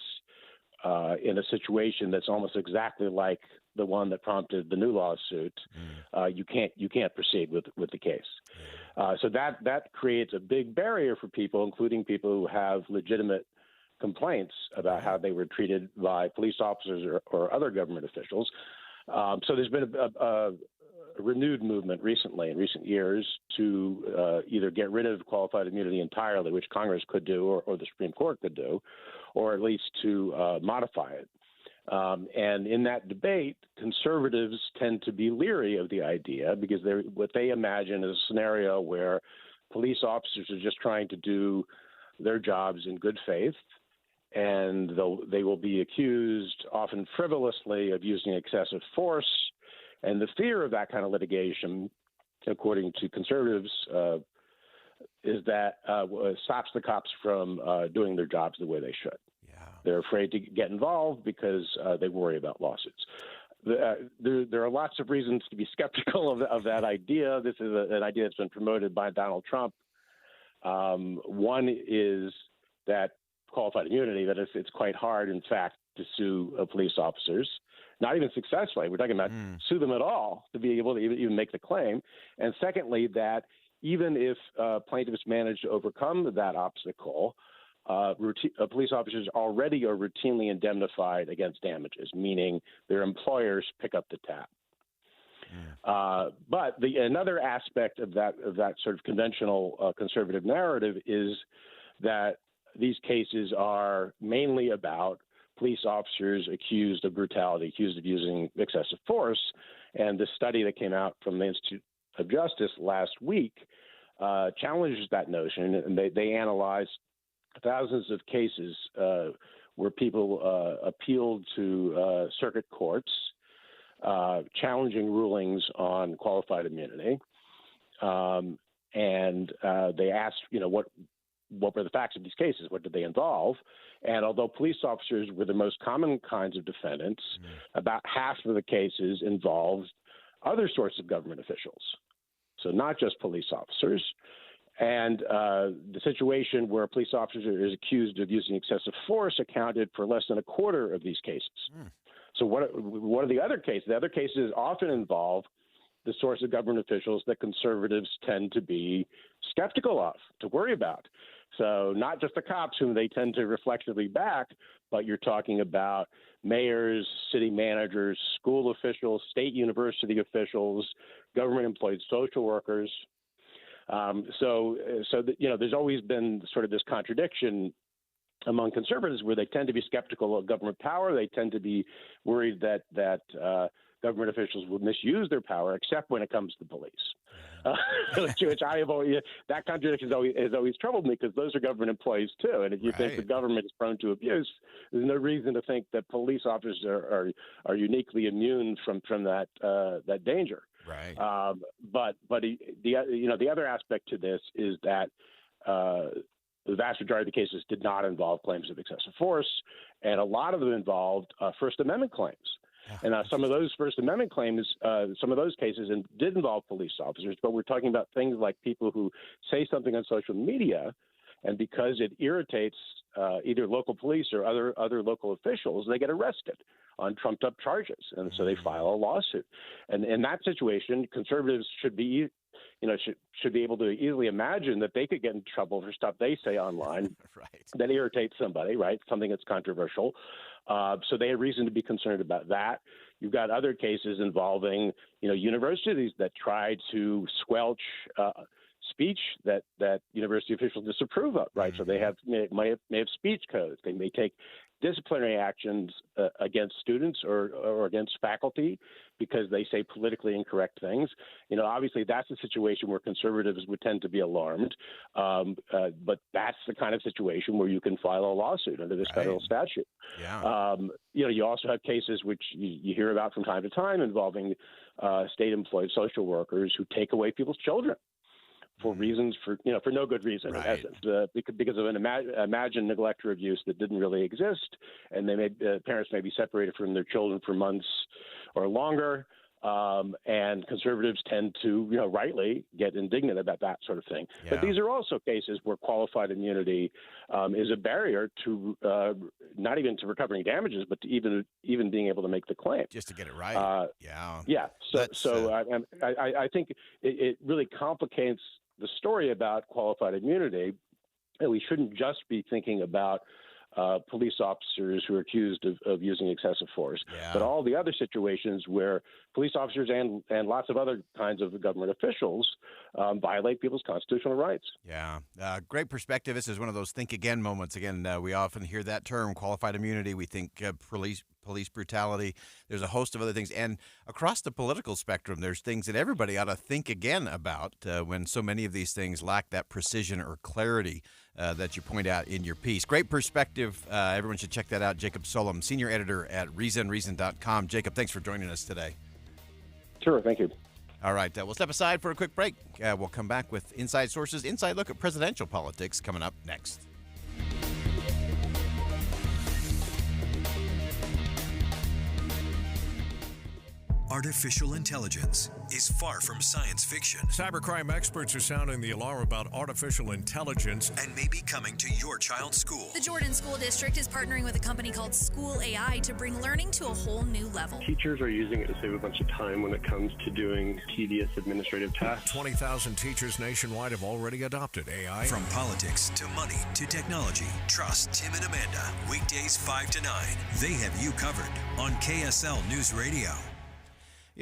in a situation that's almost exactly like the one that prompted the new lawsuit, you can't proceed with the case. So that creates a big barrier for people, including people who have legitimate complaints about how they were treated by police officers or other government officials. So there's been a renewed movement recently, in recent years, to either get rid of qualified immunity entirely, which Congress could do or the Supreme Court could do, or at least to modify it. And in that debate, conservatives tend to be leery of the idea because what they imagine is a scenario where police officers are just trying to do their jobs in good faith, and they will be accused, often frivolously, of using excessive force. And the fear of that kind of litigation, according to conservatives, is that stops the cops from doing their jobs the way they should. They're afraid to get involved because they worry about lawsuits. There are lots of reasons to be skeptical of that idea. This is an idea that's been promoted by Donald Trump. One is that qualified immunity, that it's quite hard, in fact, to sue police officers. Not even successfully. We're talking about sue them at all to be able to even make the claim. And secondly, that even if plaintiffs manage to overcome that obstacle, police officers already are routinely indemnified against damages, meaning their employers pick up the tab. But another aspect of that sort of conventional conservative narrative is that these cases are mainly about police officers accused of brutality, accused of using excessive force. And the study that came out from the Institute of Justice last week challenges that notion. And they analyzed thousands of cases where people appealed to circuit courts, challenging rulings on qualified immunity. And they asked, what were the facts of these cases? What did they involve? And although police officers were the most common kinds of defendants, about half of the cases involved other sorts of government officials. So not just police officers. And the situation where a police officer is accused of using excessive force accounted for less than a quarter of these cases. So what are the other cases? The other cases often involve the sorts of government officials that conservatives tend to be skeptical of, to worry about. So not just the cops whom they tend to reflexively back, but you're talking about mayors, city managers, school officials, state university officials, government employed social workers. There's always been sort of this contradiction among conservatives where they tend to be skeptical of government power. They tend to be worried that government officials will misuse their power, except when it comes to the police. Which I have always, that contradiction has always troubled me, because those are government employees too. And if you think the government is prone to abuse, there's no reason to think that police officers are uniquely immune from that danger. Right. But the other aspect to this is that the vast majority of the cases did not involve claims of excessive force, and a lot of them involved First Amendment claims. And some of those First Amendment claims, some of those cases did involve police officers, but we're talking about things like people who say something on social media, and because it irritates either local police or other local officials, they get arrested on trumped-up charges, and so they file a lawsuit. And in that situation, conservatives should be able to easily imagine that they could get in trouble for stuff they say online that irritates somebody, right? Something that's controversial. So they have reason to be concerned about that. You've got other cases involving, universities that try to squelch speech that university officials disapprove of, right? So they may have speech codes. They may take disciplinary actions against students or against faculty because they say politically incorrect things. Obviously that's a situation where conservatives would tend to be alarmed, but that's the kind of situation where you can file a lawsuit under this federal statute. Yeah. You also have cases which you hear about from time to time involving state-employed social workers who take away people's children for reasons for no good reason, in essence, because of an imagined neglect or abuse that didn't really exist, and parents may be separated from their children for months or longer, and conservatives tend to, rightly get indignant about that sort of thing. Yeah. But these are also cases where qualified immunity is a barrier to not even to recovering damages, but to even being able to make the claim. Just to get it right. Yeah. So I think it really complicates the story about qualified immunity, and we shouldn't just be thinking about police officers who are accused of using excessive force, but all the other situations where police officers and lots of other kinds of government officials violate people's constitutional rights. Yeah, great perspective. This is one of those think again moments. Again, we often hear that term, qualified immunity. We think police brutality. There's a host of other things. And across the political spectrum, there's things that everybody ought to think again about when so many of these things lack that precision or clarity that you point out in your piece. Great perspective. Everyone should check that out. Jacob Sullum, senior editor at reason.com. Jacob, thanks for joining us today. Sure, thank you. All right, we'll step aside for a quick break. We'll come back with Inside Sources, inside look at presidential politics coming up next. Artificial intelligence is far from science fiction. Cybercrime experts are sounding the alarm about artificial intelligence and may be coming to your child's school. The Jordan School District is partnering with a company called School AI to bring learning to a whole new level. Teachers are using it to save a bunch of time when it comes to doing tedious administrative tasks. 20,000 teachers nationwide have already adopted AI. From politics to money to technology, trust Tim and Amanda. Weekdays 5 to 9. They have you covered on KSL News Radio.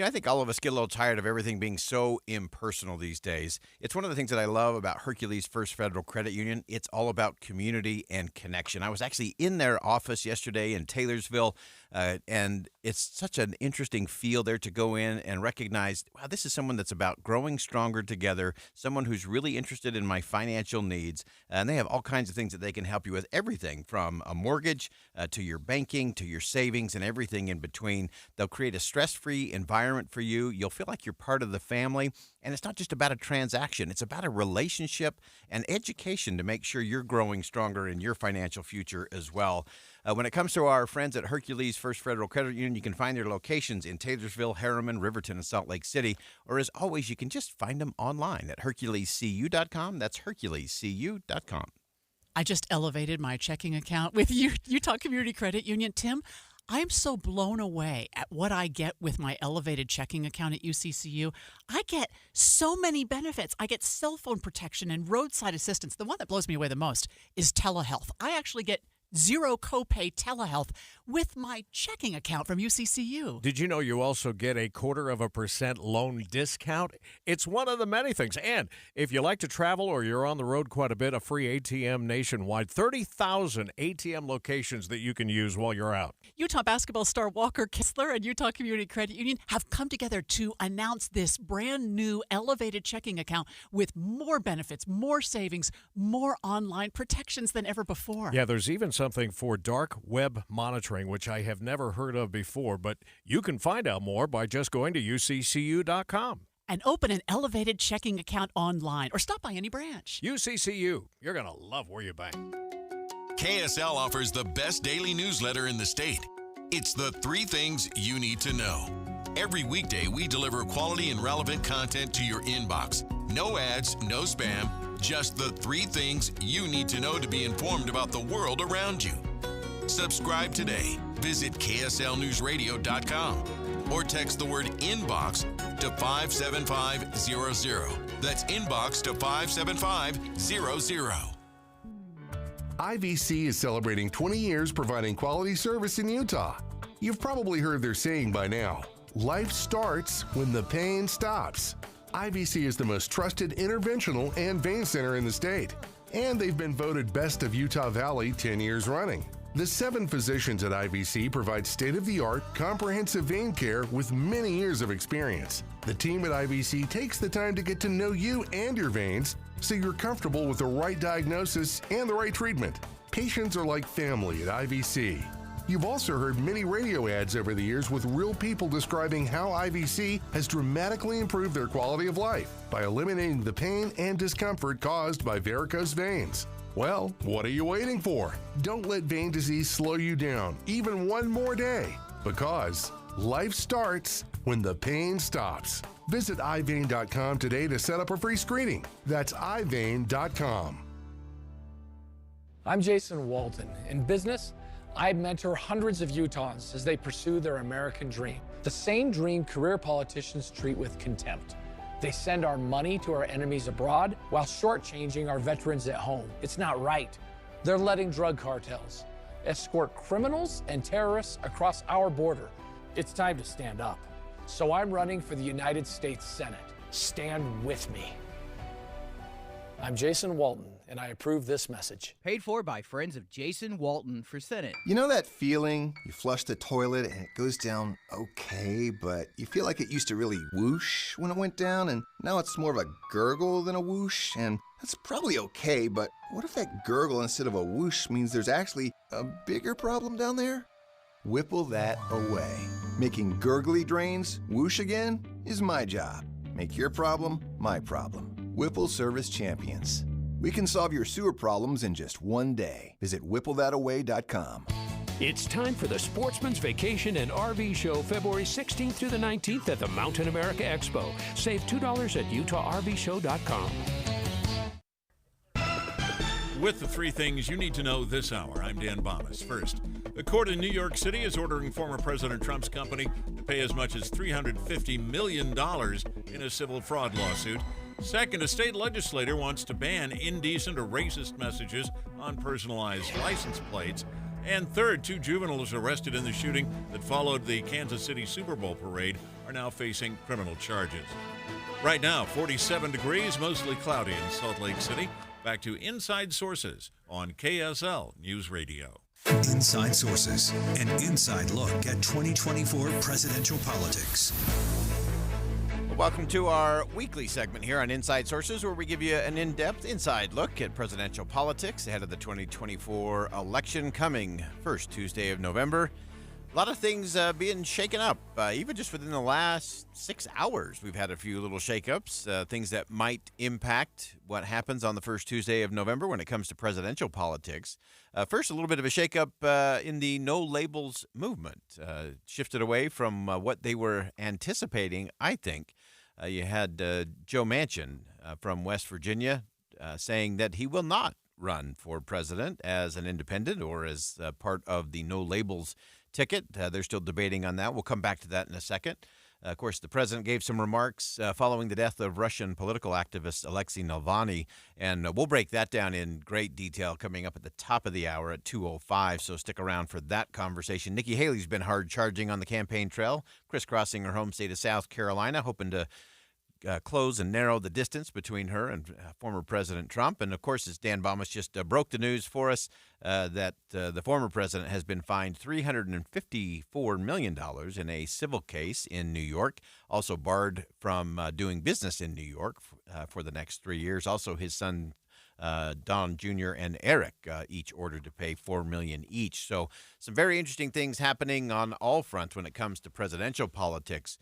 I think all of us get a little tired of everything being so impersonal these days. It's one of the things that I love about Hercules First Federal Credit Union. It's all about community and connection. I was actually in their office yesterday in Taylorsville, and it's such an interesting feel there to go in and recognize, wow, this is someone that's about growing stronger together, someone who's really interested in my financial needs, and they have all kinds of things that they can help you with, everything from a mortgage to your banking to your savings and everything in between. They'll create a stress-free environment for you. You'll feel like you're part of the family, and it's not just about a transaction. It's about a relationship and education to make sure you're growing stronger in your financial future as well. When it comes to our friends at Hercules First Federal Credit Union, you can find their locations in Taylorsville, Harriman, Riverton, and Salt Lake City. Or as always, you can just find them online at HerculesCU.com. That's HerculesCU.com. I just elevated my checking account with Utah Community Credit Union. Tim, I'm so blown away at what I get with my elevated checking account at UCCU. I get so many benefits. I get cell phone protection and roadside assistance. The one that blows me away the most is telehealth. I actually get zero copay telehealth with my checking account from UCCU. Did you know you also get a 0.25% loan discount? It's one of the many things. And if you like to travel or you're on the road quite a bit, a free ATM nationwide, 30,000 ATM locations that you can use while you're out. Utah basketball star Walker Kessler and Utah Community Credit Union have come together to announce this brand new elevated checking account with more benefits, more savings, more online protections than ever before. Yeah, there's even something for dark web monitoring, which I have never heard of before, but you can find out more by just going to uccu.com. And open an elevated checking account online or stop by any branch. UCCU, you're going to love where you bank. KSL offers the best daily newsletter in the state. It's the 3 things you need to know. Every weekday, we deliver quality and relevant content to your inbox. No ads, no spam, just the 3 things you need to know to be informed about the world around you. Subscribe today. Visit KSLNewsRadio.com or text the word inbox to 57500. That's inbox to 57500. IVC is celebrating 20 years providing quality service in Utah. You've probably heard their saying by now, life starts when the pain stops. IVC is the most trusted interventional and vein center in the state, and they've been voted Best of Utah Valley 10 years running. The 7 physicians at IVC provide state-of-the-art, comprehensive vein care with many years of experience. The team at IVC takes the time to get to know you and your veins so you're comfortable with the right diagnosis and the right treatment. Patients are like family at IVC. You've also heard many radio ads over the years with real people describing how IVC has dramatically improved their quality of life by eliminating the pain and discomfort caused by varicose veins. Well, what are you waiting for? Don't let vein disease slow you down even one more day, because life starts when the pain stops. Visit iVein.com today to set up a free screening. That's iVein.com. I'm Jason Walton. In business, I mentor hundreds of Utahns as they pursue their American dream. The same dream career politicians treat with contempt. They send our money to our enemies abroad while shortchanging our veterans at home. It's not right. They're letting drug cartels escort criminals and terrorists across our border. It's time to stand up. So I'm running for the United States Senate. Stand with me. I'm Jason Walton, and I approve this message. Paid for by friends of Jason Walton for Senate. You know that feeling? You flush the toilet and it goes down okay, but you feel like it used to really whoosh when it went down, and now it's more of a gurgle than a whoosh, and that's probably okay, but what if that gurgle instead of a whoosh means there's actually a bigger problem down there? Whipple that away. Making gurgly drains whoosh again is my job. Make your problem my problem. Whipple Service Champions. We can solve your sewer problems in just one day. Visit whipplethataway.com. It's time for the Sportsman's Vacation and RV Show, February 16th through the 19th at the Mountain America Expo. Save $2 at utahRVshow.com. With the 3 things you need to know this hour, I'm Dan Bomas. First, a court in New York City is ordering former President Trump's company to pay as much as $350 million in a civil fraud lawsuit. Second, a state legislator wants to ban indecent or racist messages on personalized license plates. And third, 2 juveniles arrested in the shooting that followed the Kansas City Super Bowl parade are now facing criminal charges. Right now, 47 degrees, mostly cloudy in Salt Lake City. Back to Inside Sources on KSL News Radio. Inside Sources, an inside look at 2024 presidential politics. Welcome to our weekly segment here on Inside Sources, where we give you an in-depth inside look at presidential politics ahead of the 2024 election coming first Tuesday of November. A lot of things being shaken up, even just within the last 6 hours. We've had a few little shakeups, things that might impact what happens on the first Tuesday of November when it comes to presidential politics. First, a little bit of a shakeup in the No Labels movement. Shifted away from what they were anticipating, I think. You had Joe Manchin from West Virginia saying that he will not run for president as an independent or as part of the No Labels ticket. They're still debating on that. We'll come back to that in a second. Of course, the president gave some remarks following the death of Russian political activist Alexei Navalny, and we'll break that down in great detail coming up at the top of the hour at 2:05, so stick around for that conversation. Nikki Haley's been hard-charging on the campaign trail, crisscrossing her home state of South Carolina, hoping to close and narrow the distance between her and former President Trump. And, of course, as Dan Bomas just broke the news for us, that the former president has been fined $354 million in a civil case in New York, also barred from doing business in New York for the next 3 years. Also, his son, Don Jr. and Eric, each ordered to pay $4 million each. So some very interesting things happening on all fronts when it comes to presidential politics.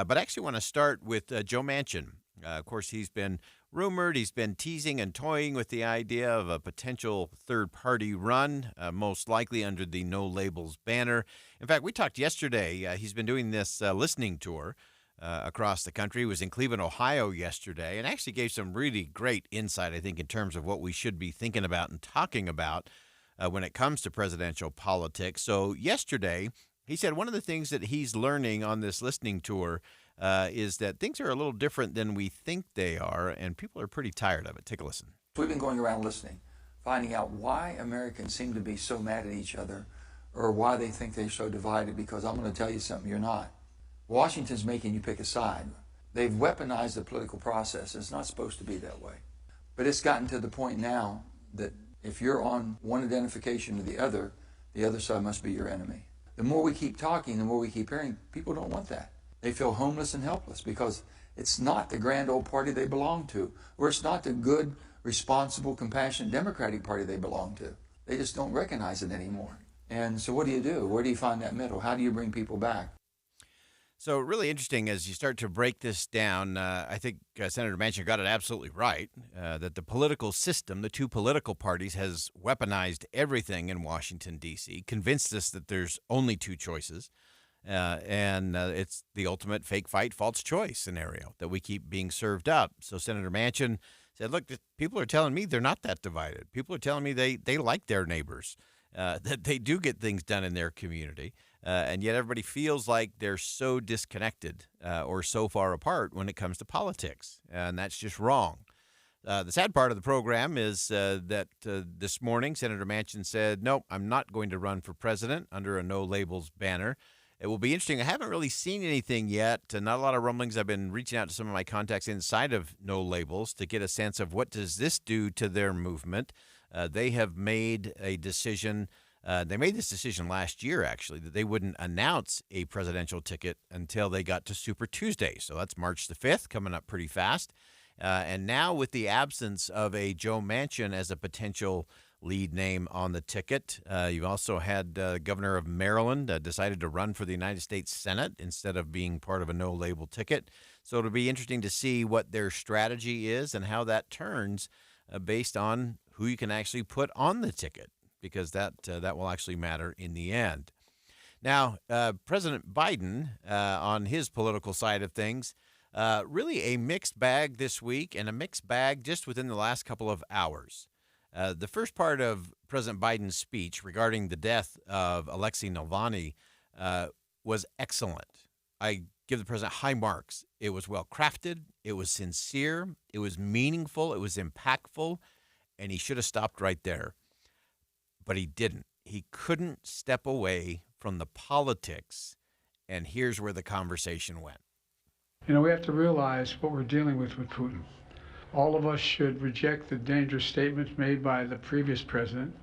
But I actually want to start with Joe Manchin. Of course, he's been rumored, he's been teasing and toying with the idea of a potential third-party run, most likely under the No Labels banner. In fact, we talked yesterday. He's been doing this listening tour across the country. He was in Cleveland, Ohio yesterday, and actually gave some really great insight, I think, in terms of what we should be thinking about and talking about when it comes to presidential politics. So yesterday, he said one of the things that he's learning on this listening tour is that things are a little different than we think they are, and people are pretty tired of it. Take a listen. We've been going around listening, finding out why Americans seem to be so mad at each other or why they think they're so divided, because I'm going to tell you something, you're not. Washington's making you pick a side. They've weaponized the political process. It's not supposed to be that way. But it's gotten to the point now that if you're on one identification or the other side must be your enemy. The more we keep talking, the more we keep hearing, people don't want that. They feel homeless and helpless because it's not the grand old party they belong to, or it's not the good, responsible, compassionate Democratic Party they belong to. They just don't recognize it anymore. And so what do you do? Where do you find that middle? How do you bring people back? So really interesting as you start to break this down. I think Senator Manchin got it absolutely right, that the political system, the two political parties, has weaponized everything in Washington, D.C., convinced us that there's only two choices, and it's the ultimate fake fight, false choice scenario that we keep being served up. So Senator Manchin said, look, people are telling me they're not that divided. People are telling me they like their neighbors, that they do get things done in their community. And yet everybody feels like they're so disconnected or so far apart when it comes to politics. And that's just wrong. The sad part of the program is that this morning, Senator Manchin said, nope, I'm not going to run for president under a No Labels banner. It will be interesting. I haven't really seen anything yet. Not a lot of rumblings. I've been reaching out to some of my contacts inside of No Labels to get a sense of what does this do to their movement. They have made a decision. They made this decision last year, actually, that they wouldn't announce a presidential ticket until they got to Super Tuesday. So that's March the 5th, coming up pretty fast. And now with the absence of a Joe Manchin as a potential lead name on the ticket, you've also had Governor of Maryland decided to run for the United States Senate instead of being part of a no-label ticket. So it'll be interesting to see what their strategy is and how that turns based on who you can actually put on the ticket, because that will actually matter in the end. Now, President Biden, on his political side of things, really a mixed bag this week, and a mixed bag just within the last couple of hours. The first part of President Biden's speech regarding the death of Alexei Navalny was excellent. I give the president high marks. It was well crafted, it was sincere, it was meaningful, it was impactful, and he should have stopped right there. But he didn't. He couldn't step away from the politics, and here's where the conversation went. You know, we have to realize what we're dealing with Putin. All of us should reject the dangerous statements made by the previous president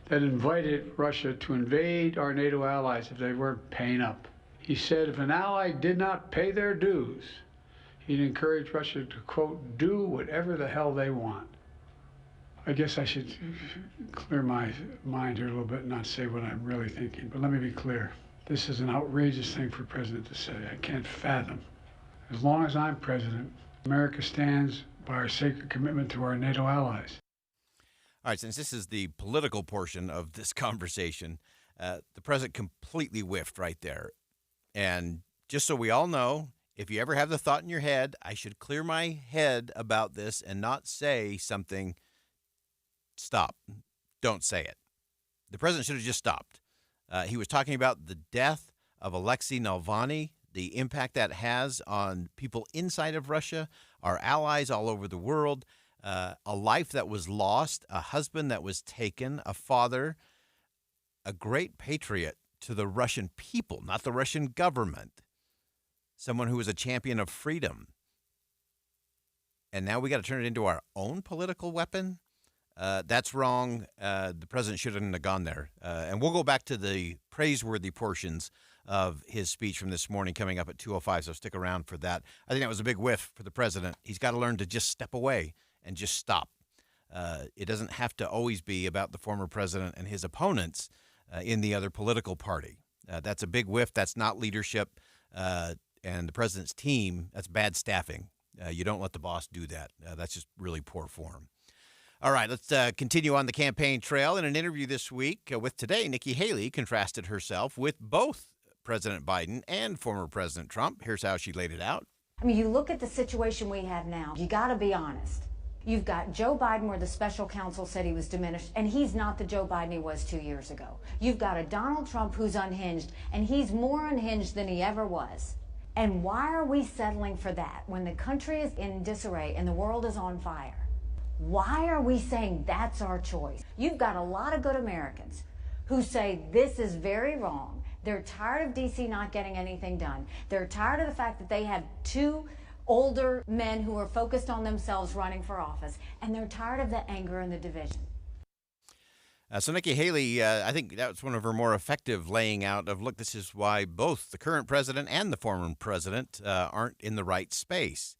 that invited Russia to invade our NATO allies if they weren't paying up. He said if an ally did not pay their dues, he'd encourage Russia to, quote, do whatever the hell they want. I guess I should clear my mind here a little bit and not say what I'm really thinking, but let me be clear. This is an outrageous thing for a president to say. I can't fathom. As long as I'm president, America stands by our sacred commitment to our NATO allies. All right, since this is the political portion of this conversation, the president completely whiffed right there. And just so we all know, if you ever have the thought in your head, I should clear my head about this and not say something, stop. Don't say it. The president should have just stopped. He was talking about the death of Alexei Navalny, the impact that has on people inside of Russia, our allies all over the world, a life that was lost, a husband that was taken, a father, a great patriot to the Russian people, not the Russian government, someone who was a champion of freedom. And now we got to turn it into our own political weapon? That's wrong. The president shouldn't have gone there. And we'll go back to the praiseworthy portions of his speech from this morning coming up at 2:05, so stick around for that. I think that was a big whiff for the president. He's got to learn to just step away and just stop. It doesn't have to always be about the former president and his opponents in the other political party. That's a big whiff. That's not leadership. And the president's team, that's bad staffing. You don't let the boss do that. That's just really poor form. All right, let's continue on the campaign trail. In an interview this week with Today, Nikki Haley contrasted herself with both President Biden and former President Trump. Here's how she laid it out. I mean, you look at the situation we have now, you got to be honest. You've got Joe Biden where the special counsel said he was diminished, and he's not the Joe Biden he was 2 years ago. You've got a Donald Trump who's unhinged, and he's more unhinged than he ever was. And why are we settling for that when the country is in disarray and the world is on fire? Why are we saying that's our choice? You've got a lot of good Americans who say this is very wrong. They're tired of D.C. not getting anything done. They're tired of the fact that they have two older men who are focused on themselves running for office, and they're tired of the anger and the division. So Nikki Haley, I think that was one of her more effective laying out of, look, this is why both the current president and the former president aren't in the right space.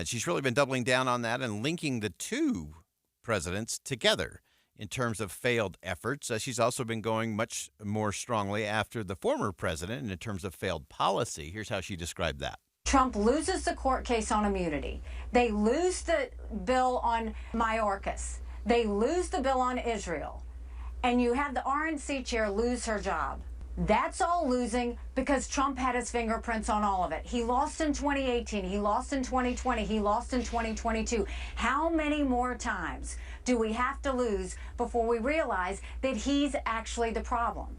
She's really been doubling down on that and linking the two presidents together in terms of failed efforts. She's also been going much more strongly after the former president in terms of failed policy. Here's how she described that. Trump loses the court case on immunity. They lose the bill on Mayorkas. They lose the bill on Israel. And you have the RNC chair lose her job. That's all losing because Trump had his fingerprints on all of it. He lost in 2018. He lost in 2020. He lost in 2022. How many more times do we have to lose before we realize that he's actually the problem?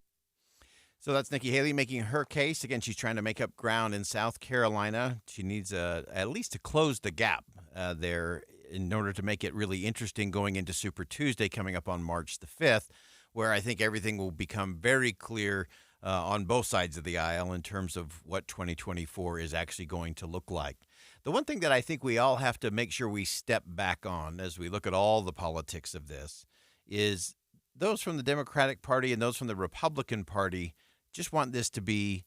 So that's Nikki Haley making her case. Again, she's trying to make up ground in South Carolina. She needs at least to close the gap there in order to make it really interesting going into Super Tuesday coming up on March the 5th, where I think everything will become very clear on both sides of the aisle in terms of what 2024 is actually going to look like. The one thing that I think we all have to make sure we step back on as we look at all the politics of this is those from the Democratic Party and those from the Republican Party just want this to be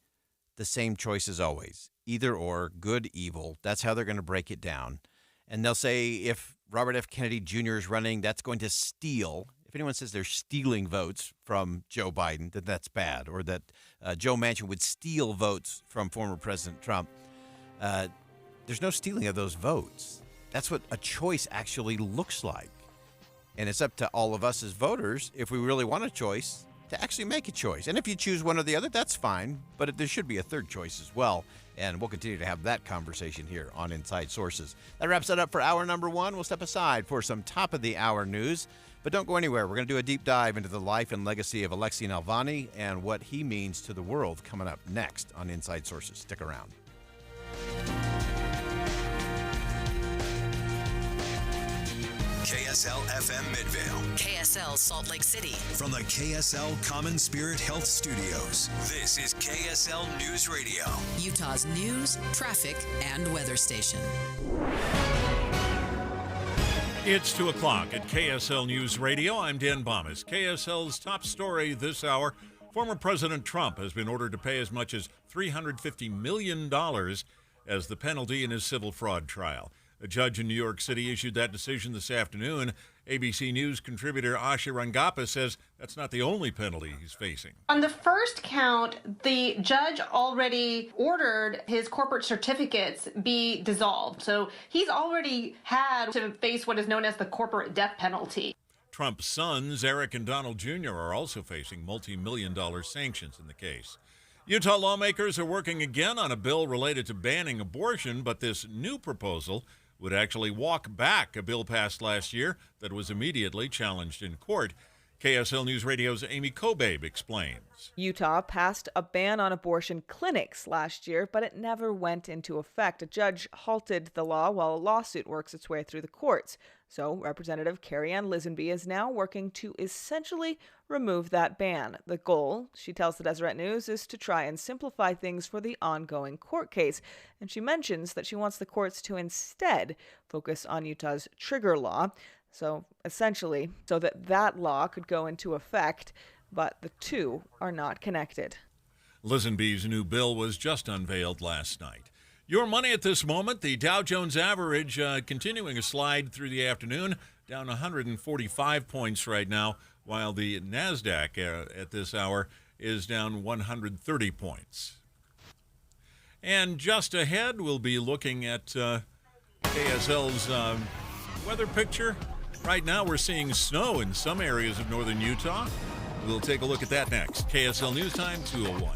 the same choice as always, either or, good, evil. That's how they're going to break it down. And they'll say if Robert F. Kennedy Jr. is running, that's going to steal. If anyone says they're stealing votes from Joe Biden, then that's bad, or that Joe Manchin would steal votes from former President Trump. There's no stealing of those votes. That's what a choice actually looks like. And it's up to all of us as voters, if we really want a choice, to actually make a choice. And if you choose one or the other, that's fine. But there should be a third choice as well. And we'll continue to have that conversation here on Inside Sources. That wraps it up for hour number one. We'll step aside for some top-of-the-hour news. But don't go anywhere. We're going to do a deep dive into the life and legacy of Alexei Navalny and what he means to the world coming up next on Inside Sources. Stick around. KSL FM Midvale. KSL Salt Lake City. From the KSL Common Spirit Health Studios, this is KSL News Radio. Utah's news, traffic, and weather station. It's 2 o'clock at KSL News Radio. I'm Dan Bomas. KSL's top story this hour. Former President Trump has been ordered to pay as much as $350 million as the penalty in his civil fraud trial. A judge in New York City issued that decision this afternoon. ABC News contributor Asha Rangappa says that's not the only penalty he's facing. On the first count, the judge already ordered his corporate certificates be dissolved. So he's already had to face what is known as the corporate death penalty. Trump's sons, Eric and Donald Jr., are also facing multi-million-dollar sanctions in the case. Utah lawmakers are working again on a bill related to banning abortion, but this new proposal would actually walk back a bill passed last year that was immediately challenged in court. KSL News Radio's Amy Kobabe explains. Utah passed a ban on abortion clinics last year, but it never went into effect. A judge halted the law while a lawsuit works its way through the courts. So Representative Carrie Ann Lisenby is now working to essentially remove that ban. The goal, she tells the Deseret News, is to try and simplify things for the ongoing court case. And she mentions that she wants the courts to instead focus on Utah's trigger law. So essentially, so that law could go into effect, but the two are not connected. Lisenby's new bill was just unveiled last night. Your money at this moment, the Dow Jones average continuing a slide through the afternoon, down 145 points right now, while the NASDAQ at this hour is down 130 points. And just ahead, we'll be looking at KSL's weather picture. Right now, we're seeing snow in some areas of northern Utah. We'll take a look at that next. KSL News Time 2:01.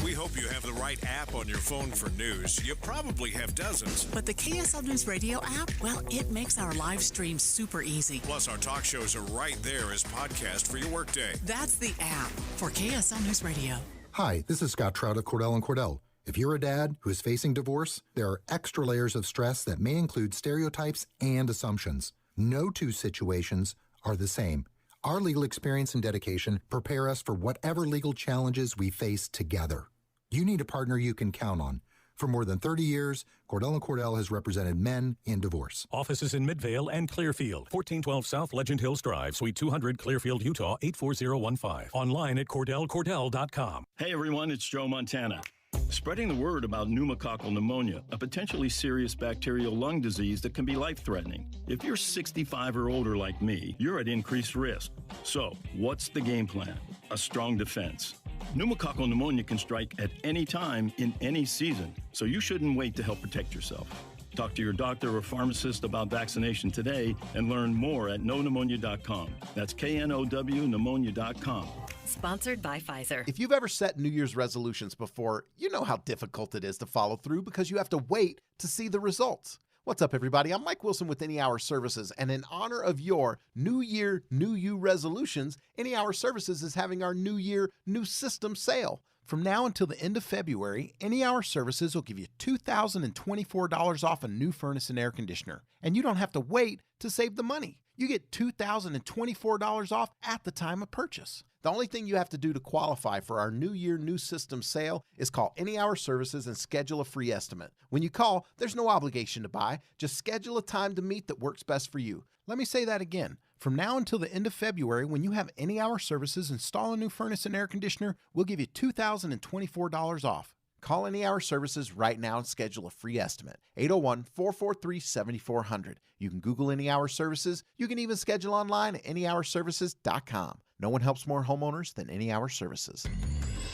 We hope you have the right app on your phone for news. You probably have dozens. But the KSL News Radio app, well, it makes our live stream super easy. Plus, our talk shows are right there as podcast for your workday. That's the app for KSL News Radio. Hi, this is Scott Trout of Cordell & Cordell. If you're a dad who is facing divorce, there are extra layers of stress that may include stereotypes and assumptions. No two situations are the same. Our legal experience and dedication prepare us for whatever legal challenges we face together. You need a partner you can count on. For more than 30 years, Cordell & Cordell has represented men in divorce. Offices in Midvale and Clearfield. 1412 South Legend Hills Drive, Suite 200, Clearfield, Utah, 84015. Online at CordellCordell.com. Hey everyone, it's Joe Montana. Spreading the word about pneumococcal pneumonia, a potentially serious bacterial lung disease that can be life-threatening. If you're 65 or older like me, you're at increased risk. So, what's the game plan? A strong defense. Pneumococcal pneumonia can strike at any time in any season, so you shouldn't wait to help protect yourself. Talk to your doctor or pharmacist about vaccination today and learn more at knowpneumonia.com. That's KNOW pneumonia.com. Sponsored by Pfizer. If you've ever set New Year's resolutions before, you know how difficult it is to follow through because you have to wait to see the results. What's up, everybody? I'm Mike Wilson with Any Hour Services, and in honor of your New Year, New You resolutions, Any Hour Services is having our New Year, New System sale. From now until the end of February, Any Hour Services will give you $2,024 off a new furnace and air conditioner, and you don't have to wait to save the money. You get $2,024 off at the time of purchase. The only thing you have to do to qualify for our New Year, New System sale is call Any Hour Services and schedule a free estimate. When you call, there's no obligation to buy. Just schedule a time to meet that works best for you. Let me say that again. From now until the end of February, when you have Any Hour Services install a new furnace and air conditioner, we'll give you $2,024 off. Call Any Hour Services right now and schedule a free estimate. 801-443-7400. You can Google Any Hour Services. You can even schedule online at anyhourservices.com. No one helps more homeowners than Any Hour Services.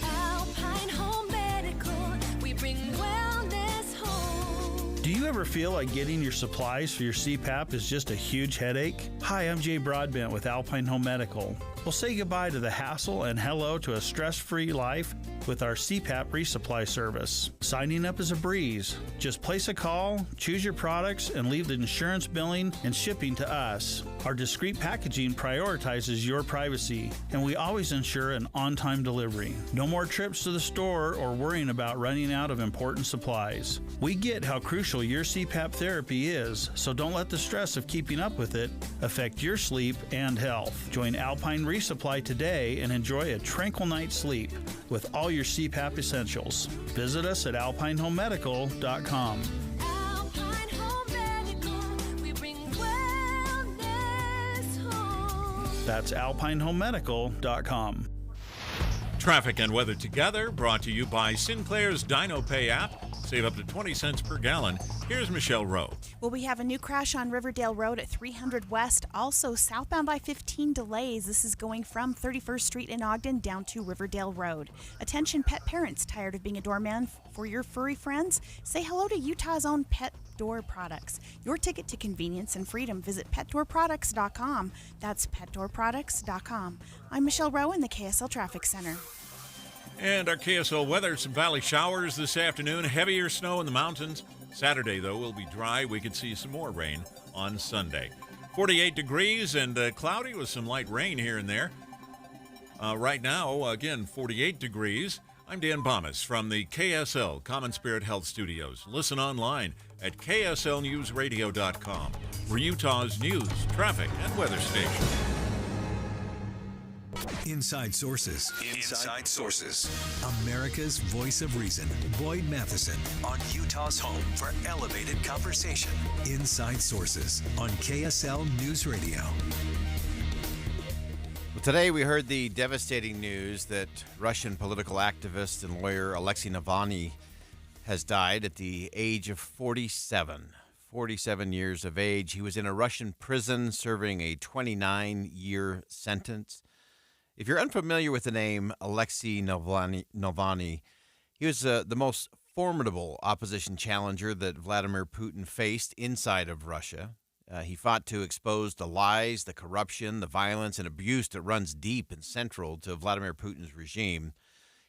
Alpine Home Medical, we bring wellness home. Do you ever feel like getting your supplies for your CPAP is just a huge headache? Hi, I'm Jay Broadbent with Alpine Home Medical. We'll say goodbye to the hassle and hello to a stress-free life with our CPAP resupply service. Signing up is a breeze. Just place a call, choose your products, and leave the insurance billing and shipping to us. Our discreet packaging prioritizes your privacy, and we always ensure an on-time delivery. No more trips to the store or worrying about running out of important supplies. We get how crucial your CPAP therapy is, so don't let the stress of keeping up with it affect your sleep and health. Join Alpine Resupply today and enjoy a tranquil night's sleep with all your CPAP essentials. Visit us at alpinehomemedical.com. Alpine Home Medical, we bring wellness home. That's alpinehomemedical.com. Traffic and weather together, brought to you by Sinclair's DinoPay app. Save up to 20 cents per gallon. Here's Michelle Rowe. Well, we have a new crash on Riverdale Road at 300 West. Also, southbound I-15 delays. This is going from 31st Street in Ogden down to Riverdale Road. Attention pet parents tired of being a doorman for your furry friends? Say hello to Utah's own Pet Door Products. Your ticket to convenience and freedom. Visit PetDoorProducts.com. That's PetDoorProducts.com. I'm Michelle Rowe in the KSL Traffic Center. And our KSL weather, some valley showers this afternoon, heavier snow in the mountains. Saturday, though, will be dry. We could see some more rain on Sunday. 48 degrees and cloudy with some light rain here and there. Right now, again, 48 degrees. I'm Dan Bomas from the KSL Common Spirit Health Studios. Listen online at kslnewsradio.com for Utah's news, traffic, and weather station. Inside Sources. Inside Sources. America's voice of reason. Boyd Matheson on Utah's home for elevated conversation. Inside Sources on KSL News Radio. Well, today we heard the devastating news that Russian political activist and lawyer Alexei Navalny has died at the age of 47. 47 years of age. He was in a Russian prison serving a 29-year sentence. If you're unfamiliar with the name Alexei Navalny, he was the most formidable opposition challenger that Vladimir Putin faced inside of Russia. He fought to expose the lies, the corruption, the violence, and abuse that runs deep and central to Vladimir Putin's regime.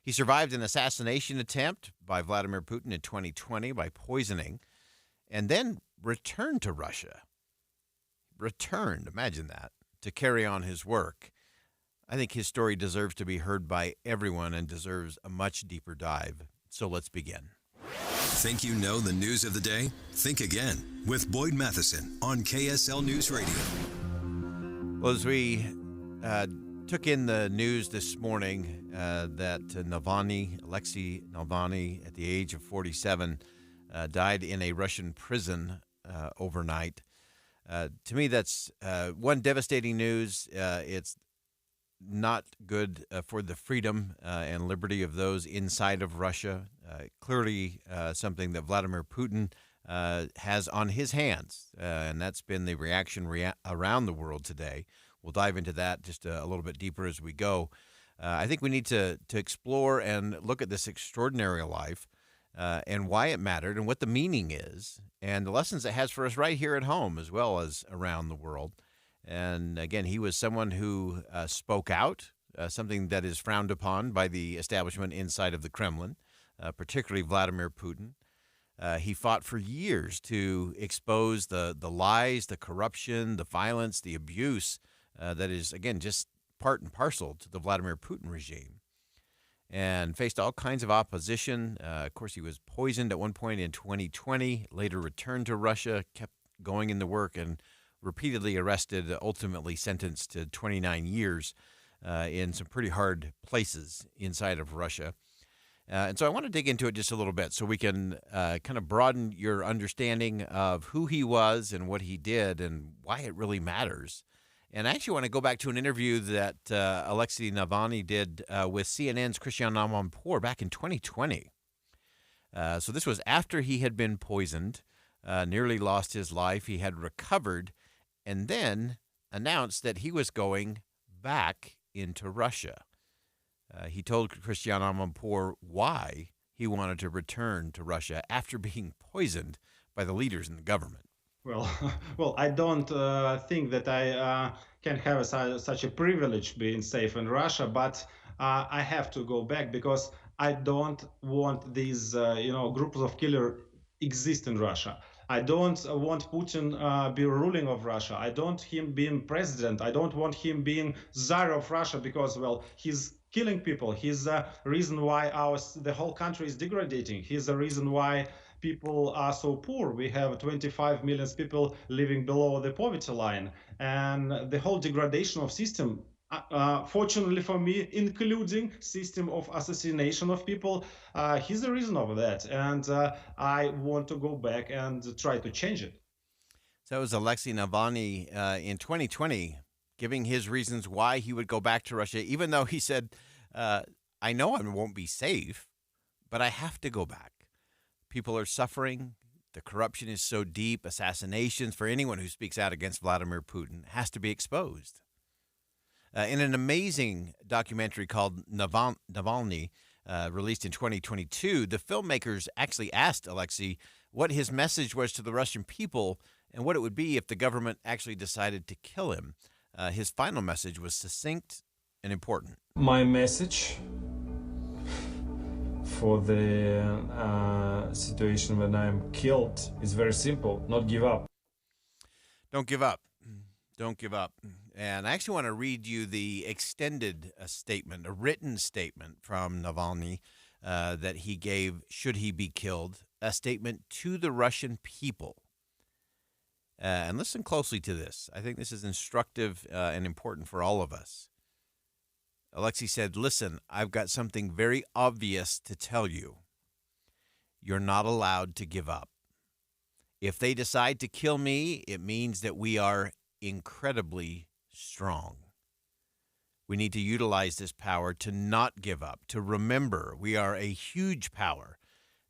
He survived an assassination attempt by Vladimir Putin in 2020 by poisoning, and then returned to Russia. Returned, imagine that, to carry on his work. I think his story deserves to be heard by everyone and deserves a much deeper dive. So let's begin. Think you know the news of the day? Think again with Boyd Matheson on KSL News Radio. Well, as we took in the news this morning that Alexei Navalny, at the age of 47, died in a Russian prison overnight. To me, that's one devastating news. It's not good for the freedom and liberty of those inside of Russia. Clearly something that Vladimir Putin has on his hands, and that's been the reaction around the world today. We'll dive into that just a little bit deeper as we go. I think we need to explore and look at this extraordinary life and why it mattered and what the meaning is and the lessons it has for us right here at home as well as around the world. And again, he was someone who spoke out, something that is frowned upon by the establishment inside of the Kremlin, particularly Vladimir Putin. He fought for years to expose the lies, the corruption, the violence, the abuse that is, again, just part and parcel to the Vladimir Putin regime, and faced all kinds of opposition. Of course, he was poisoned at one point in 2020, later returned to Russia, kept going in the work, and repeatedly arrested, ultimately sentenced to 29 years in some pretty hard places inside of Russia. And so I want to dig into it just a little bit so we can kind of broaden your understanding of who he was and what he did and why it really matters. And I actually want to go back to an interview that Alexei Navalny did with CNN's Christiane Amanpour back in 2020. So this was after he had been poisoned, nearly lost his life. He had recovered and then announced that he was going back into Russia. He told Christiane Amanpour why he wanted to return to Russia after being poisoned by the leaders in the government. Well, I don't think that I can have such a privilege being safe in Russia, but I have to go back because I don't want these, groups of killers exist in Russia. I don't want Putin be ruling of Russia. I don't want him being president. I don't want him being Tsar of Russia because, well, he's killing people. He's the reason why the whole country is degrading. He's the reason why people are so poor. We have 25 million people living below the poverty line, and the whole degradation of system, fortunately for me, including system of assassination of people, he's the reason of that, and I want to go back and try to change it. So that was Alexei Navalny in 2020 giving his reasons why he would go back to Russia, even though he said, I know I won't be safe, but I have to go back. People are suffering. The corruption is so deep. Assassinations for anyone who speaks out against Vladimir Putin has to be exposed. In an amazing documentary called Navalny, released in 2022, the filmmakers actually asked Alexei what his message was to the Russian people and what it would be if the government actually decided to kill him. His final message was succinct and important. My message for the situation when I'm killed is very simple: not give up. Don't give up. Don't give up. And I actually want to read you the extended statement, a written statement from Navalny that he gave should he be killed, a statement to the Russian people. And listen closely to this. I think this is instructive and important for all of us. Alexei said, listen, I've got something very obvious to tell you. You're not allowed to give up. If they decide to kill me, it means that we are incredibly strong. We need to utilize this power to not give up, to remember we are a huge power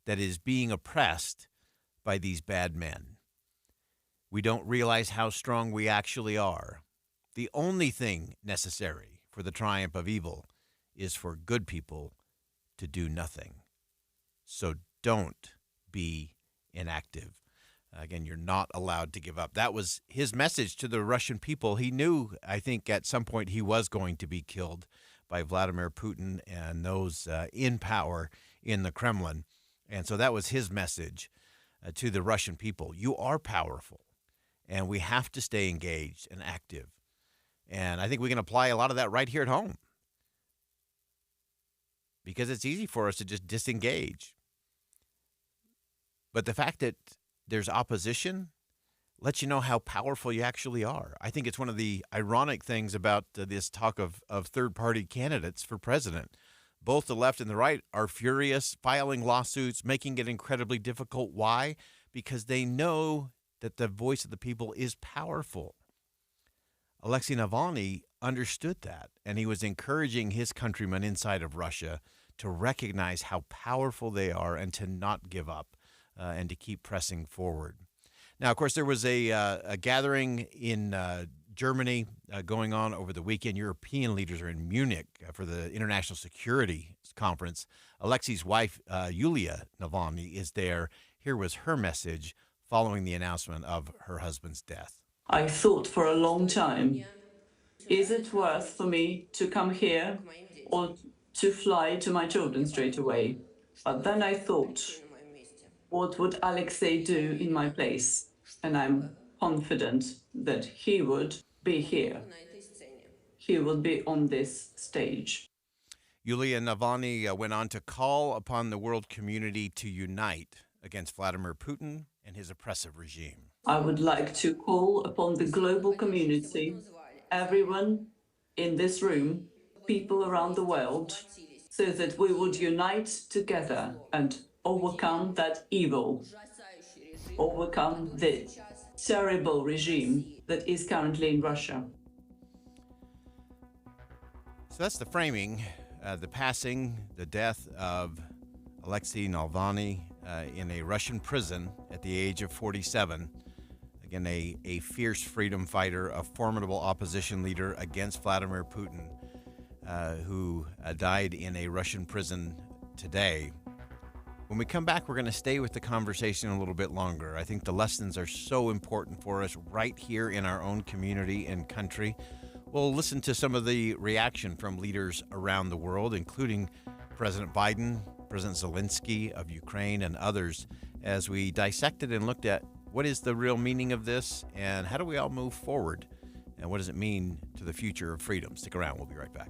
that is being oppressed by these bad men. We don't realize how strong we actually are. The only thing necessary for the triumph of evil is for good people to do nothing. So don't be inactive. Again, you're not allowed to give up. That was his message to the Russian people. He knew, I think, at some point he was going to be killed by Vladimir Putin and those in power in the Kremlin. And so that was his message to the Russian people. You are powerful, and we have to stay engaged and active. And I think we can apply a lot of that right here at home, because it's easy for us to just disengage. But the fact that there's opposition lets you know how powerful you actually are. I think it's one of the ironic things about this talk of third-party candidates for president. Both the left and the right are furious, filing lawsuits, making it incredibly difficult. Why? Because they know that the voice of the people is powerful. Alexei Navalny understood that, and he was encouraging his countrymen inside of Russia to recognize how powerful they are and to not give up. And to keep pressing forward. Now, of course, there was a gathering in Germany going on over the weekend. European leaders are in Munich for the International Security Conference. Alexei's wife, Yulia Navalny, is there. Here was her message following the announcement of her husband's death. I thought for a long time, is it worth for me to come here or to fly to my children straight away? But then I thought, what would Alexei do in my place? And I'm confident that he would be here. He would be on this stage. Yulia Navalny went on to call upon the world community to unite against Vladimir Putin and his oppressive regime. I would like to call upon the global community, everyone in this room, people around the world, so that we would unite together and overcome that evil, overcome the terrible regime that is currently in Russia. So that's the framing, the passing, the death of Alexei Navalny in a Russian prison at the age of 47. Again, a fierce freedom fighter, a formidable opposition leader against Vladimir Putin, who died in a Russian prison today. When we come back, we're going to stay with the conversation a little bit longer. I think the lessons are so important for us right here in our own community and country. We'll listen to some of the reaction from leaders around the world, including President Biden, President Zelensky of Ukraine, and others, as we dissected and looked at what is the real meaning of this and how do we all move forward and what does it mean to the future of freedom. Stick around. We'll be right back.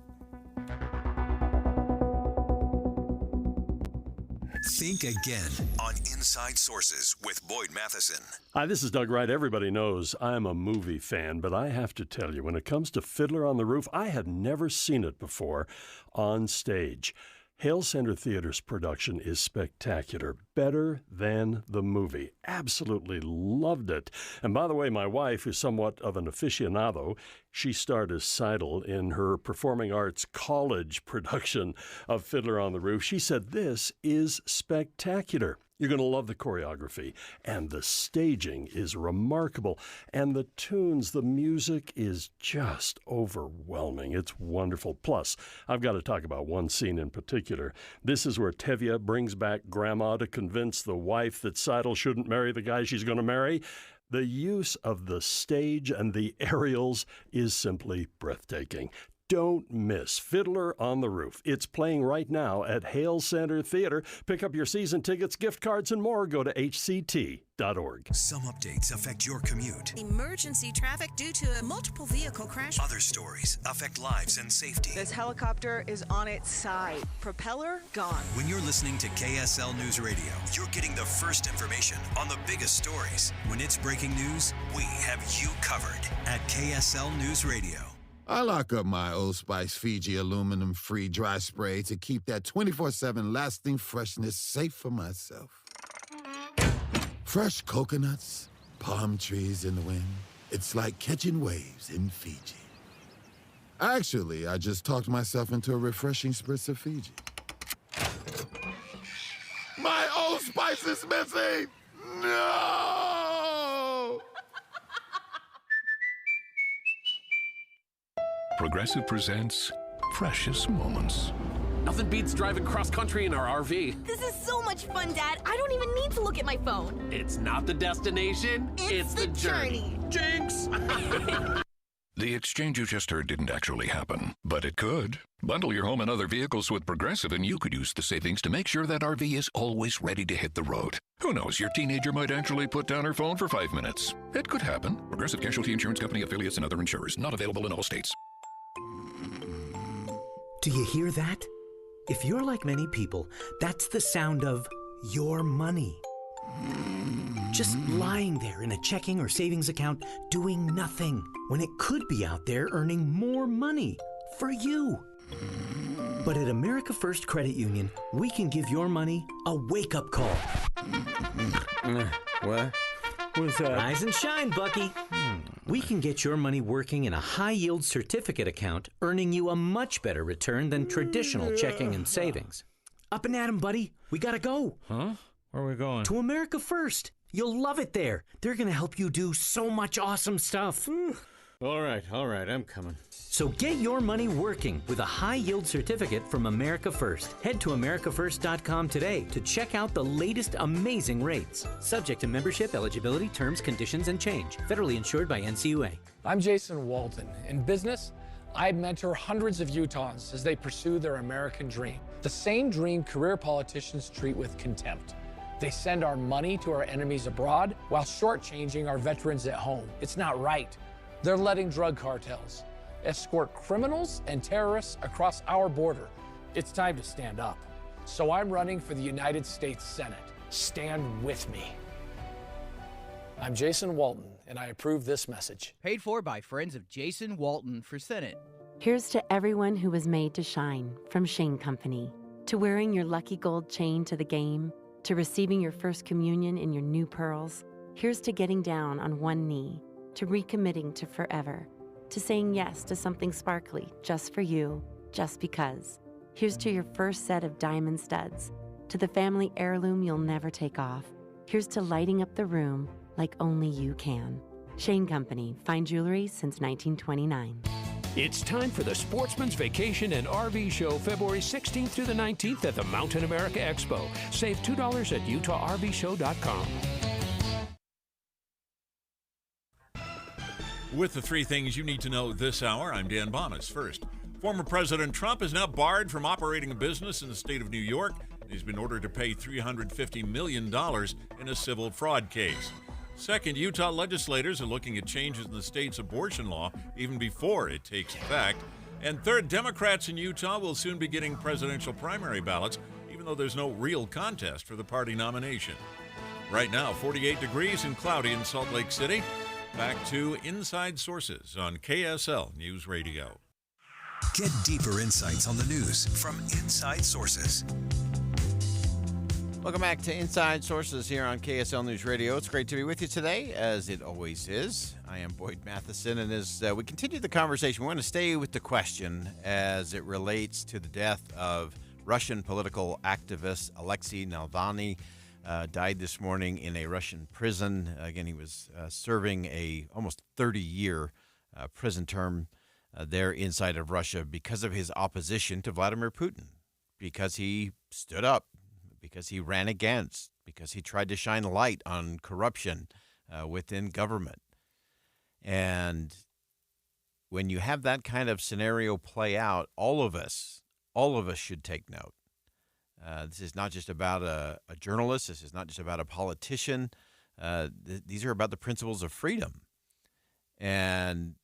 Think again on Inside Sources with Boyd Matheson. Hi, this is Doug Wright. Everybody knows I'm a movie fan, but I have to tell you, when it comes to Fiddler on the Roof, I had never seen it before on stage. Hale Center Theater's production is spectacular, better than the movie. Absolutely loved it. And by the way, my wife is somewhat of an aficionado. She starred as Seidel in her performing arts college production of Fiddler on the Roof. She said, this is spectacular. You're going to love the choreography, and the staging is remarkable, and the tunes, the music is just overwhelming. It's wonderful. Plus, I've got to talk about one scene in particular. This is where Tevye brings back Grandma to convince the wife that Seidel shouldn't marry the guy she's going to marry. The use of the stage and the aerials is simply breathtaking. Don't miss Fiddler on the Roof. It's playing right now at Hale Center Theater. Pick up your season tickets, gift cards, and more. Go to hct.org. Some updates affect your commute. Emergency traffic due to a multiple vehicle crash. Other stories affect lives and safety. This helicopter is on its side. Propeller gone. When you're listening to KSL News Radio, you're getting the first information on the biggest stories. When it's breaking news, we have you covered at KSL News Radio. I lock up my Old Spice Fiji aluminum-free dry spray to keep that 24/7 lasting freshness safe for myself. Fresh coconuts, palm trees in the wind. It's like catching waves in Fiji. Actually, I just talked myself into a refreshing spritz of Fiji. My Old Spice is missing! No! Progressive presents Precious Moments. Nothing beats driving cross-country in our RV. This is so much fun, Dad. I don't even need to look at my phone. It's not the destination, it's the journey. Jinx! The exchange you just heard didn't actually happen, but it could. Bundle your home and other vehicles with Progressive and you could use the savings to make sure that RV is always ready to hit the road. Who knows, your teenager might actually put down her phone for 5 minutes. It could happen. Progressive Casualty Insurance Company, affiliates, and other insurers. Not available in all states. Do you hear that? If you're like many people, that's the sound of your money. Just lying there in a checking or savings account doing nothing when it could be out there earning more money for you. But at America First Credit Union, we can give your money a wake-up call. What? What's that? Rise and shine, Bucky. We can get your money working in a high-yield certificate account, earning you a much better return than traditional checking and savings. Up and at 'em, buddy. We gotta go. Huh? Where are we going? To America First. You'll love it there. They're gonna help you do so much awesome stuff. All right, I'm coming. So get your money working with a high-yield certificate from America First. Head to americafirst.com today to check out the latest amazing rates. Subject to membership, eligibility, terms, conditions, and change. Federally insured by NCUA. I'm Jason Walton. In business, I mentor hundreds of Utahns as they pursue their American dream. The same dream career politicians treat with contempt. They send our money to our enemies abroad while shortchanging our veterans at home. It's not right. They're letting drug cartels escort criminals and terrorists across our border. It's time to stand up. So I'm running for the United States Senate. Stand with me. I'm Jason Walton, and I approve this message. Paid for by friends of Jason Walton for Senate. Here's to everyone who was made to shine from Shane Company. To wearing your lucky gold chain to the game, to receiving your first communion in your new pearls. Here's to getting down on one knee, to recommitting to forever, to saying yes to something sparkly just for you, just because. Here's to your first set of diamond studs, to the family heirloom you'll never take off. Here's to lighting up the room like only you can. Shane Company, fine jewelry since 1929. It's time for the Sportsman's Vacation and RV Show, February 16th through the 19th at the Mountain America Expo. Save $2 at UtahRVShow.com. With the three things you need to know this hour, I'm Dan Bonas. First, former President Trump is now barred from operating a business in the state of New York. He's been ordered to pay $350 million in a civil fraud case. Second, Utah legislators are looking at changes in the state's abortion law even before it takes effect. And third, Democrats in Utah will soon be getting presidential primary ballots, even though there's no real contest for the party nomination. Right now, 48 degrees and cloudy in Salt Lake City. Back to Inside Sources on KSL News Radio. Get deeper insights on the news from Inside Sources. Welcome back to Inside Sources here on KSL News Radio. It's great to be with you today, as it always is. I am Boyd Matheson, and as we continue the conversation, we want to stay with the question as it relates to the death of Russian political activist Alexei Navalny. Died this morning in a Russian prison. Again, he was serving a almost 30-year prison term there inside of Russia because of his opposition to Vladimir Putin, because he stood up, because he ran against, because he tried to shine light on corruption within government. And when you have that kind of scenario play out, all of us should take note. This is not just about a journalist. This is not just about a politician. These are about the principles of freedom. And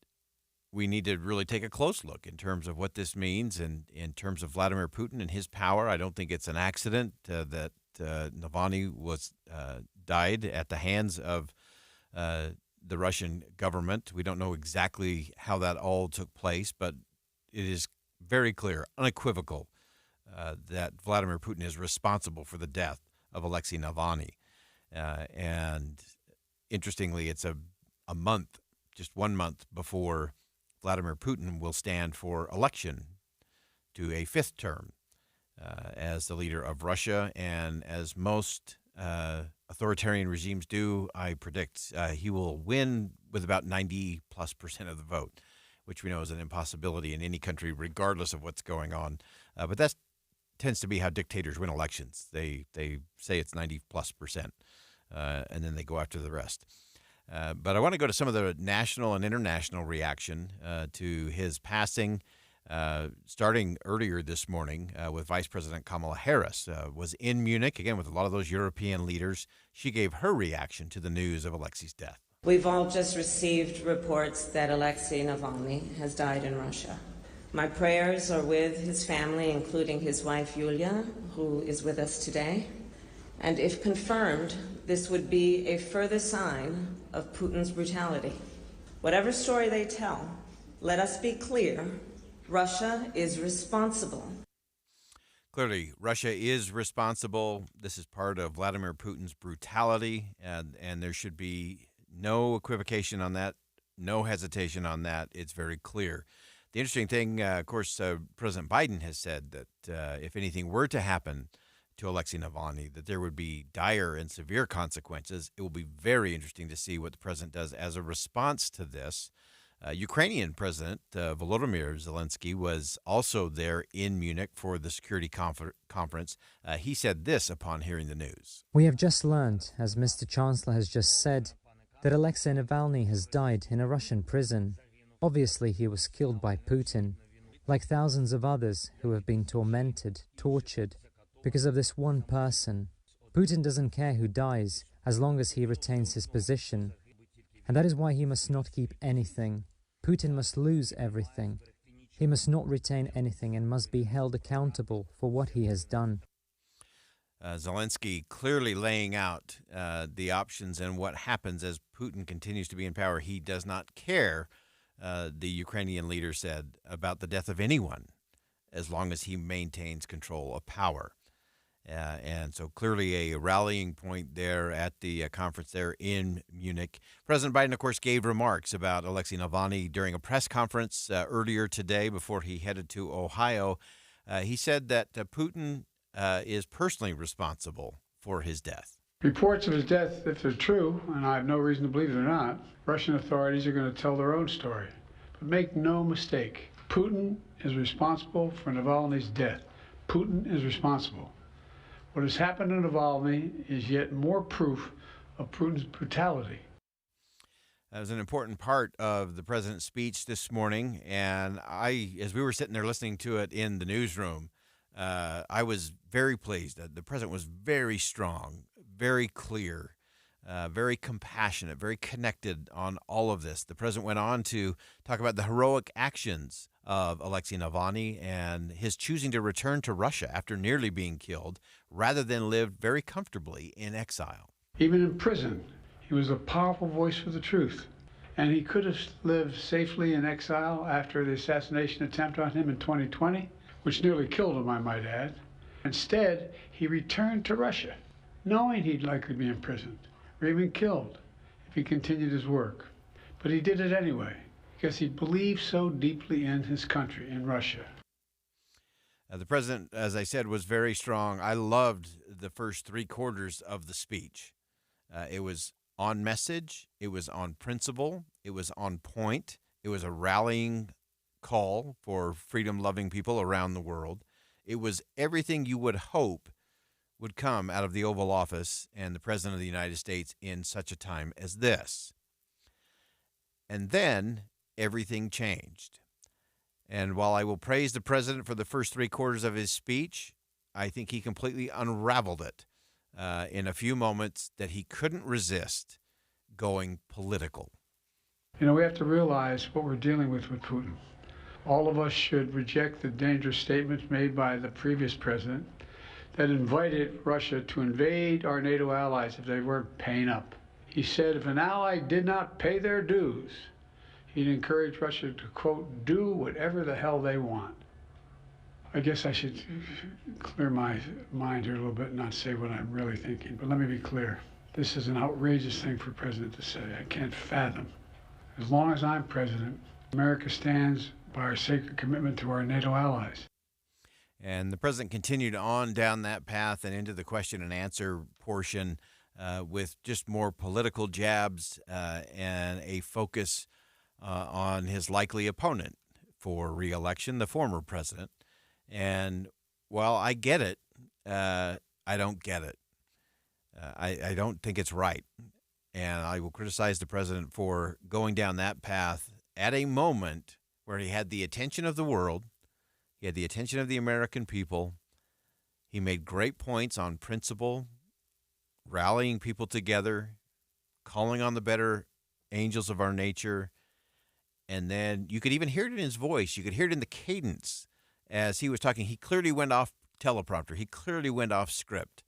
we need to really take a close look in terms of what this means and in terms of Vladimir Putin and his power. I don't think it's an accident that Navalny was died at the hands of the Russian government. We don't know exactly how that all took place, but it is very clear, unequivocal, that Vladimir Putin is responsible for the death of Alexei Navalny. And interestingly, it's a month, just 1 month before Vladimir Putin will stand for election to a 5th term as the leader of Russia. And as most authoritarian regimes do, I predict he will win with about 90+% of the vote, which we know is an impossibility in any country, regardless of what's going on. But that tends to be how dictators win elections. They say it's 90+%, and then they go after the rest. But I want to go to some of the national and international reaction to his passing, starting earlier this morning with Vice President Kamala Harris, was in Munich, again, with a lot of those European leaders. She gave her reaction to the news of Alexei's death. We've all just received reports that Alexei Navalny has died in Russia. My prayers are with his family, including his wife Yulia, who is with us today. And if confirmed, this would be a further sign of Putin's brutality. Whatever story they tell, let us be clear, Russia is responsible. Clearly, Russia is responsible. This is part of Vladimir Putin's brutality, and there should be no equivocation on that, no hesitation on that. It's very clear. The interesting thing, of course, President Biden has said that if anything were to happen to Alexei Navalny, that there would be dire and severe consequences. It will be very interesting to see what the president does as a response to this. Ukrainian President Volodymyr Zelensky was also there in Munich for the security conference. He said this upon hearing the news. We have just learned, as Mr. Chancellor has just said, that Alexei Navalny has died in a Russian prison. Obviously, he was killed by Putin, like thousands of others who have been tormented, tortured, because of this one person. Putin doesn't care who dies, as long as he retains his position. And that is why he must not keep anything. Putin must lose everything. He must not retain anything and must be held accountable for what he has done. Zelensky clearly laying out the options and what happens as Putin continues to be in power. He does not care, the Ukrainian leader said, about the death of anyone, as long as he maintains control of power. And so clearly a rallying point there at the conference there in Munich. President Biden, of course, gave remarks about Alexei Navalny during a press conference earlier today before he headed to Ohio. He said that Putin is personally responsible for his death. Reports of his death, if they're true, and I have no reason to believe they're not, Russian authorities are going to tell their own story. But make no mistake, Putin is responsible for Navalny's death. Putin is responsible. What has happened to Navalny is yet more proof of Putin's brutality. That was an important part of the president's speech this morning, and as we were sitting there listening to it in the newsroom, I was very pleased. The president was very strong, very clear, very compassionate, very connected on all of this. The president went on to talk about the heroic actions of Alexei Navalny and his choosing to return to Russia after nearly being killed, rather than live very comfortably in exile. Even in prison, he was a powerful voice for the truth. And he could have lived safely in exile after the assassination attempt on him in 2020, which nearly killed him, I might add. Instead, he returned to Russia, knowing he'd likely be imprisoned or even killed if he continued his work. But he did it anyway, because he believed so deeply in his country, in Russia. The president, as I said, was very strong. I loved the first 3/4 of the speech. It was on message. It was on principle. It was on point. It was a rallying call for freedom-loving people around the world. It was everything you would hope would come out of the Oval Office and the President of the United States in such a time as this. And then everything changed. And while I will praise the president for the first 3/4 of his speech, I think he completely unraveled it in a few moments that he couldn't resist going political. You know, we have to realize what we're dealing with Putin. All of us should reject the dangerous statements made by the previous president that invited Russia to invade our NATO allies if they weren't paying up. He said if an ally did not pay their dues, he'd encourage Russia to, quote, do whatever the hell they want. I guess I should clear my mind here a little bit and not say what I'm really thinking. But let me be clear. This is an outrageous thing for a president to say. I can't fathom. As long as I'm president, America stands by our sacred commitment to our NATO allies. And the president continued on down that path and into the question and answer portion with just more political jabs and a focus on his likely opponent for re-election, the former president. And while I get it, I don't get it. I don't think it's right. And I will criticize the president for going down that path at a moment where he had the attention of the world. He had the attention of the American people. He made great points on principle, rallying people together, calling on the better angels of our nature. And then you could even hear it in his voice. You could hear it in the cadence as he was talking. He clearly went off teleprompter. He clearly went off script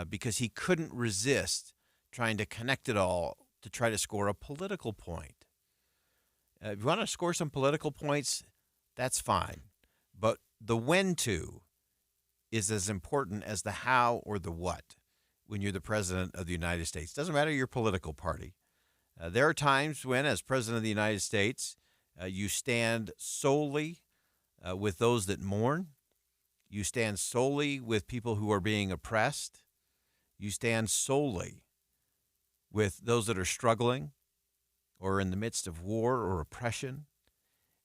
because he couldn't resist trying to connect it all to try to score a political point. If you want to score some political points, that's fine. But the when to is as important as the how or the what when you're the president of the United States. Doesn't matter your political party. There are times when, as president of the United States, you stand solely with those that mourn. You stand solely with people who are being oppressed. You stand solely with those that are struggling or in the midst of war or oppression.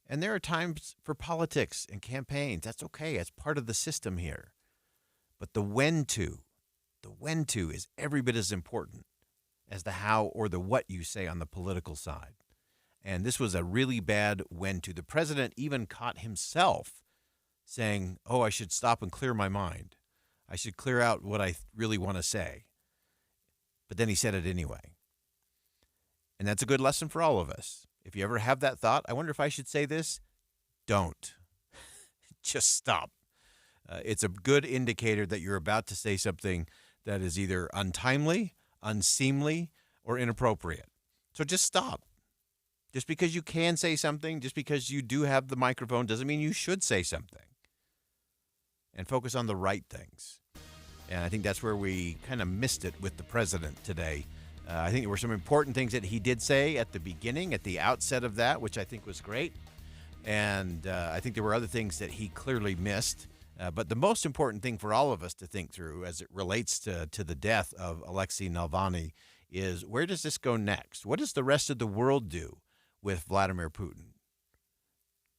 And there are times for politics and campaigns. That's okay. It's part of the system here. But the when to is every bit as important as the how or the what you say on the political side. And this was a really bad when to. The president even caught himself saying, I should stop and clear my mind. I should clear out what I really want to say. But then he said it anyway. And that's a good lesson for all of us. If you ever have that thought, I wonder if I should say this, don't. Just stop. It's a good indicator that you're about to say something that is either untimely, unseemly, or inappropriate. So just stop. Just because you can say something, just because you do have the microphone, doesn't mean you should say something. And focus on the right things. And I think that's where we kind of missed it with the president today. I think there were some important things that he did say at the beginning, at the outset of that, which I think was great. And I think there were other things that he clearly missed. But the most important thing for all of us to think through as it relates to the death of Alexei Navalny is, where does this go next? What does the rest of the world do with Vladimir Putin?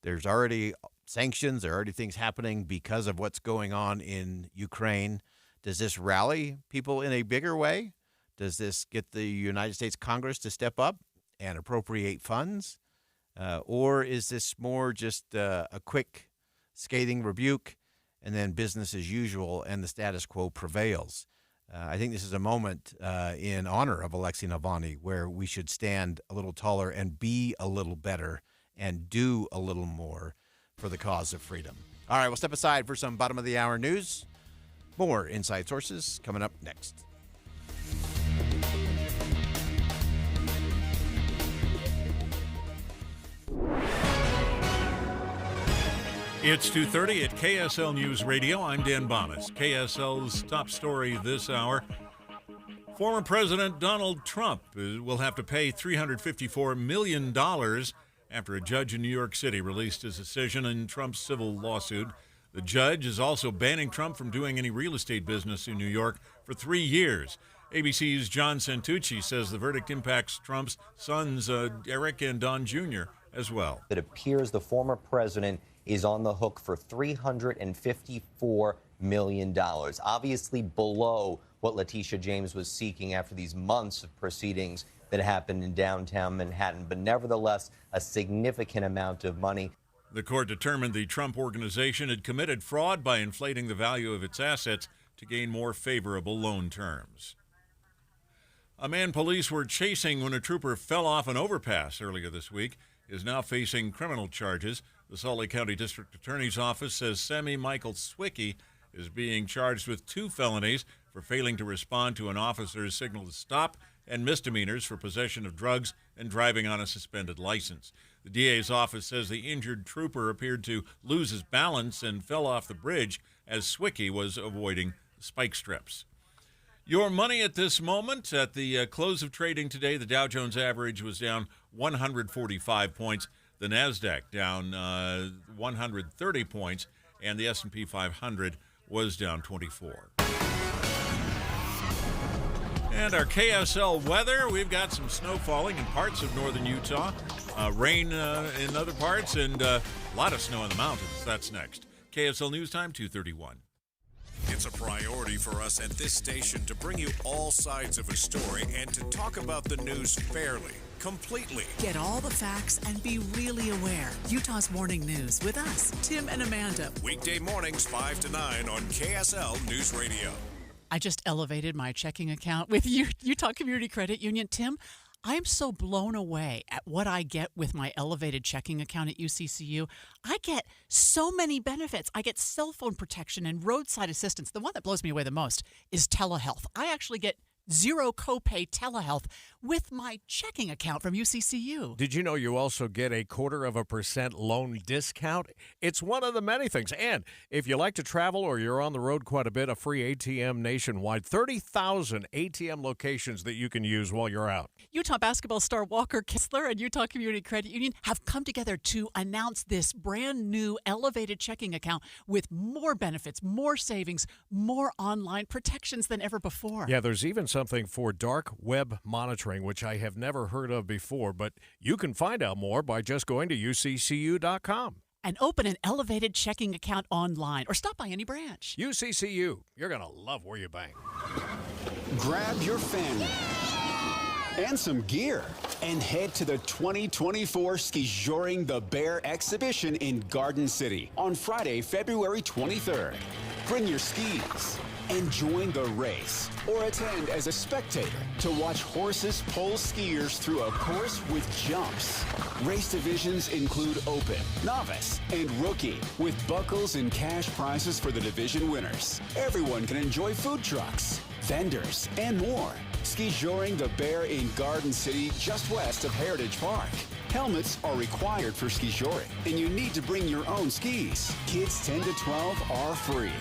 There's already sanctions. There are already things happening because of what's going on in Ukraine. Does this rally people in a bigger way? Does this get the United States Congress to step up and appropriate funds? Or is this more just a quick scathing rebuke and then business as usual and the status quo prevails? I think this is a moment in honor of Alexei Navalny where we should stand a little taller and be a little better and do a little more for the cause of freedom. All right, we'll step aside for some bottom of the hour news. More Inside Sources coming up next. It's 2:30 at KSL News Radio. I'm Dan Bonas. KSL's top story this hour. Former President Donald Trump will have to pay $354 million after a judge in New York City released his decision in Trump's civil lawsuit. The judge is also banning Trump from doing any real estate business in New York for 3 years. ABC's John Santucci says the verdict impacts Trump's sons, Eric and Don Jr., as well. It appears the former president is on the hook for $354 million, obviously below what Letitia James was seeking after these months of proceedings that happened in downtown Manhattan, but nevertheless, a significant amount of money. The court determined the Trump Organization had committed fraud by inflating the value of its assets to gain more favorable loan terms. A man police were chasing when a trooper fell off an overpass earlier this week is now facing criminal charges. The Salt Lake County District Attorney's Office says Sammy Michael Swicky is being charged with 2 felonies for failing to respond to an officer's signal to stop and misdemeanors for possession of drugs and driving on a suspended license. The DA's office says the injured trooper appeared to lose his balance and fell off the bridge as Swicky was avoiding spike strips. Your money at this moment, at the close of trading today, the Dow Jones average was down 145 points, the NASDAQ down 130 points, and the S&P 500 was down 24. And our KSL weather, we've got some snow falling in parts of northern Utah, rain in other parts, and a lot of snow in the mountains. That's next. KSL News Time, 2:31. It's a priority for us at this station to bring you all sides of a story and to talk about the news fairly, completely. Get all the facts and be really aware. Utah's Morning News with us, Tim and Amanda. Weekday mornings 5 to 9 on KSL News Radio. I just elevated my checking account with Utah Community Credit Union. Tim, I am so blown away at what I get with my elevated checking account at UCCU. I get so many benefits. I get cell phone protection and roadside assistance. The one that blows me away the most is telehealth. I actually get zero copay telehealth with my checking account from UCCU. Did you know you also get a 0.25% loan discount? It's one of the many things. And if you like to travel or you're on the road quite a bit, a free ATM nationwide, 30,000 ATM locations that you can use while you're out. Utah basketball star Walker Kessler and Utah Community Credit Union have come together to announce this brand new elevated checking account with more benefits, more savings, more online protections than ever before. Yeah, there's even something for dark web monitoring, which I have never heard of before, but you can find out more by just going to uccu.com. And open an elevated checking account online or stop by any branch. UCCU, you're going to love where you bank. Grab your family and some gear and head to the 2024 Skijoring the Bear exhibition in Garden City on Friday, February 23rd. Bring your skis and join the race or attend as a spectator to watch horses pull skiers through a course with jumps. Race divisions include Open, Novice, and Rookie with buckles and cash prizes for the division winners. Everyone can enjoy food trucks, vendors, and more. Skijoring the Bear in Garden City, just west of Heritage Park. Helmets are required for skijoring, and you need to bring your own skis. Kids 10 to 12 are free.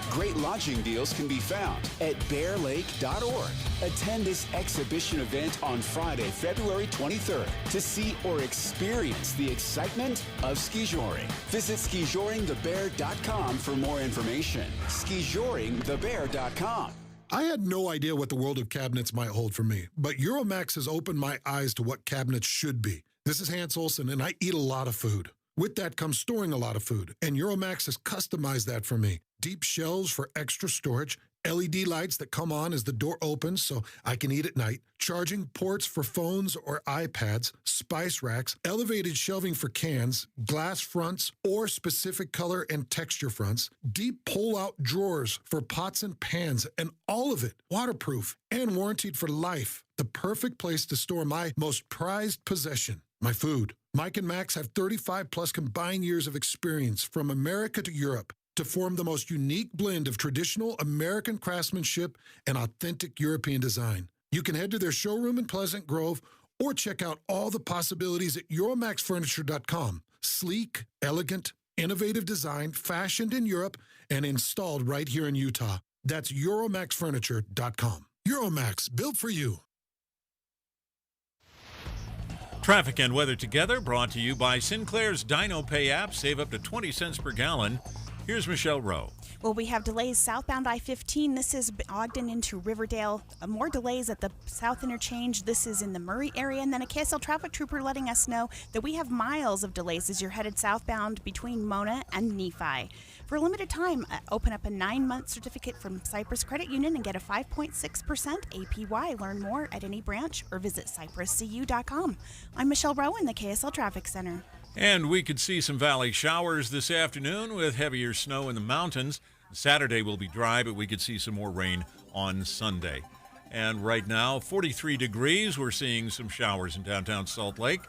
Great lodging deals can be found at bearlake.org. Attend this exhibition event on Friday, February 23rd to see or experience the excitement of skijoring. Visit skijoringthebear.com for more information. Skijoringthebear.com. I had no idea what the world of cabinets might hold for me, but Euromax has opened my eyes to what cabinets should be. This is Hans Olsen, and I eat a lot of food. With that comes storing a lot of food, and Euromax has customized that for me. Deep shelves for extra storage, LED lights that come on as the door opens so I can eat at night, charging ports for phones or iPads, spice racks, elevated shelving for cans, glass fronts or specific color and texture fronts, deep pull-out drawers for pots and pans, and all of it waterproof and warranted for life. The perfect place to store my most prized possession, my food. Mike and Max have 35-plus combined years of experience from America to Europe to form the most unique blend of traditional American craftsmanship and authentic European design. You can head to their showroom in Pleasant Grove or check out all the possibilities at EuromaxFurniture.com. Sleek, elegant, innovative design, fashioned in Europe, and installed right here in Utah. That's EuromaxFurniture.com. Euromax, built for you. Traffic and weather together brought to you by Sinclair's DinoPay app. Save up to 20 cents per gallon. Here's Michelle Rowe. Well, we have delays southbound I-15. This is Ogden into Riverdale. More delays at the South Interchange. This is in the Murray area. And then a KSL traffic trooper letting us know that we have miles of delays as you're headed southbound between Mona and Nephi. For a limited time, open up a 9-month certificate from Cyprus Credit Union and get a 5.6% APY. Learn more at any branch or visit cypruscu.com. I'm Michelle Rowe in the KSL Traffic Center. And we could see some valley showers this afternoon with heavier snow in the mountains. Saturday will be dry, but we could see some more rain on Sunday. And right now, 43 degrees. We're seeing some showers in downtown Salt Lake.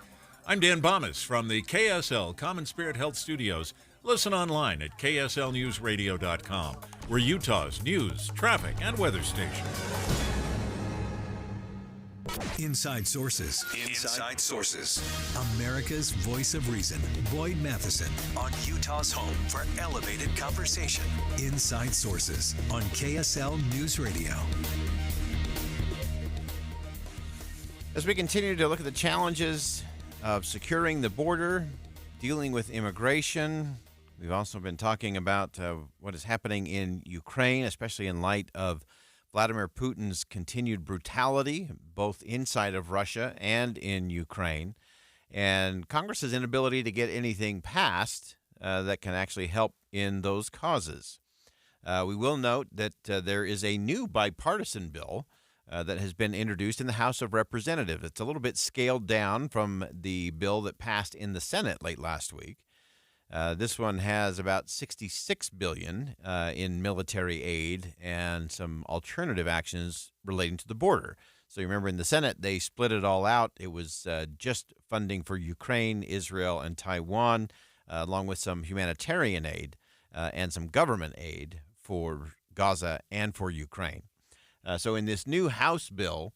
I'm Dan Bomas from the KSL Common Spirit Health Studios. Listen online at kslnewsradio.com. We're Utah's news, traffic, and weather station. Inside Sources. Inside Sources. America's voice of reason. Boyd Matheson on Utah's home for elevated conversation. Inside Sources on KSL News Radio. As we continue to look at the challenges of securing the border, dealing with immigration, we've also been talking about what is happening in Ukraine, especially in light of Vladimir Putin's continued brutality, both inside of Russia and in Ukraine, and Congress's inability to get anything passed that can actually help in those causes. We will note that there is a new bipartisan bill that has been introduced in the House of Representatives. It's a little bit scaled down from the bill that passed in the Senate late last week. This one has about $66 billion in military aid and some alternative actions relating to the border. So you remember in the Senate, they split it all out. It was just funding for Ukraine, Israel, and Taiwan, along with some humanitarian aid and some government aid for Gaza and for Ukraine. So in this new House bill,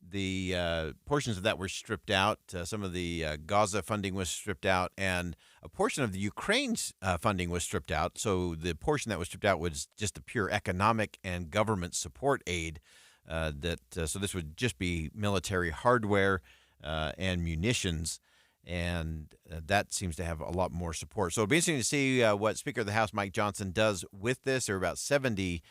the portions of that were stripped out. Some of the Gaza funding was stripped out, and a portion of the Ukraine's funding was stripped out. So the portion that was stripped out was just the pure economic and government support aid. So this would just be military hardware and munitions, and that seems to have a lot more support. So it'll be interesting to see what Speaker of the House Mike Johnson does with this. There are about 70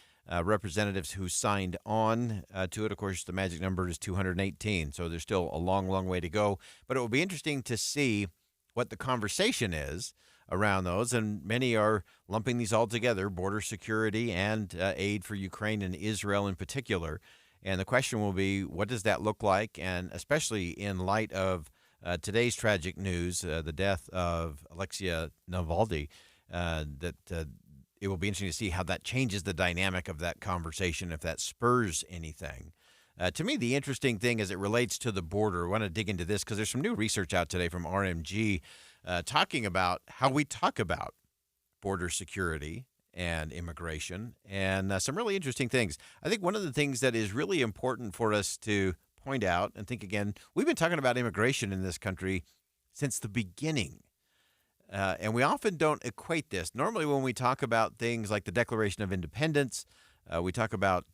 representatives who signed on to it. Of course, the magic number is 218, so there's still a long, long way to go. But it will be interesting to see what the conversation is around those, and many are lumping these all together, border security and aid for Ukraine and Israel in particular. And the question will be, what does that look like? And especially in light of today's tragic news, the death of Alexei Navalny, it will be interesting to see how that changes the dynamic of that conversation, if that spurs anything. To me, the interesting thing as it relates to the border, I want to dig into this because there's some new research out today from RMG talking about how we talk about border security and immigration and some really interesting things. I think one of the things that is really important for us to point out and think again, we've been talking about immigration in this country since the beginning. And we often don't equate this. Normally when we talk about things like the Declaration of Independence, we talk about,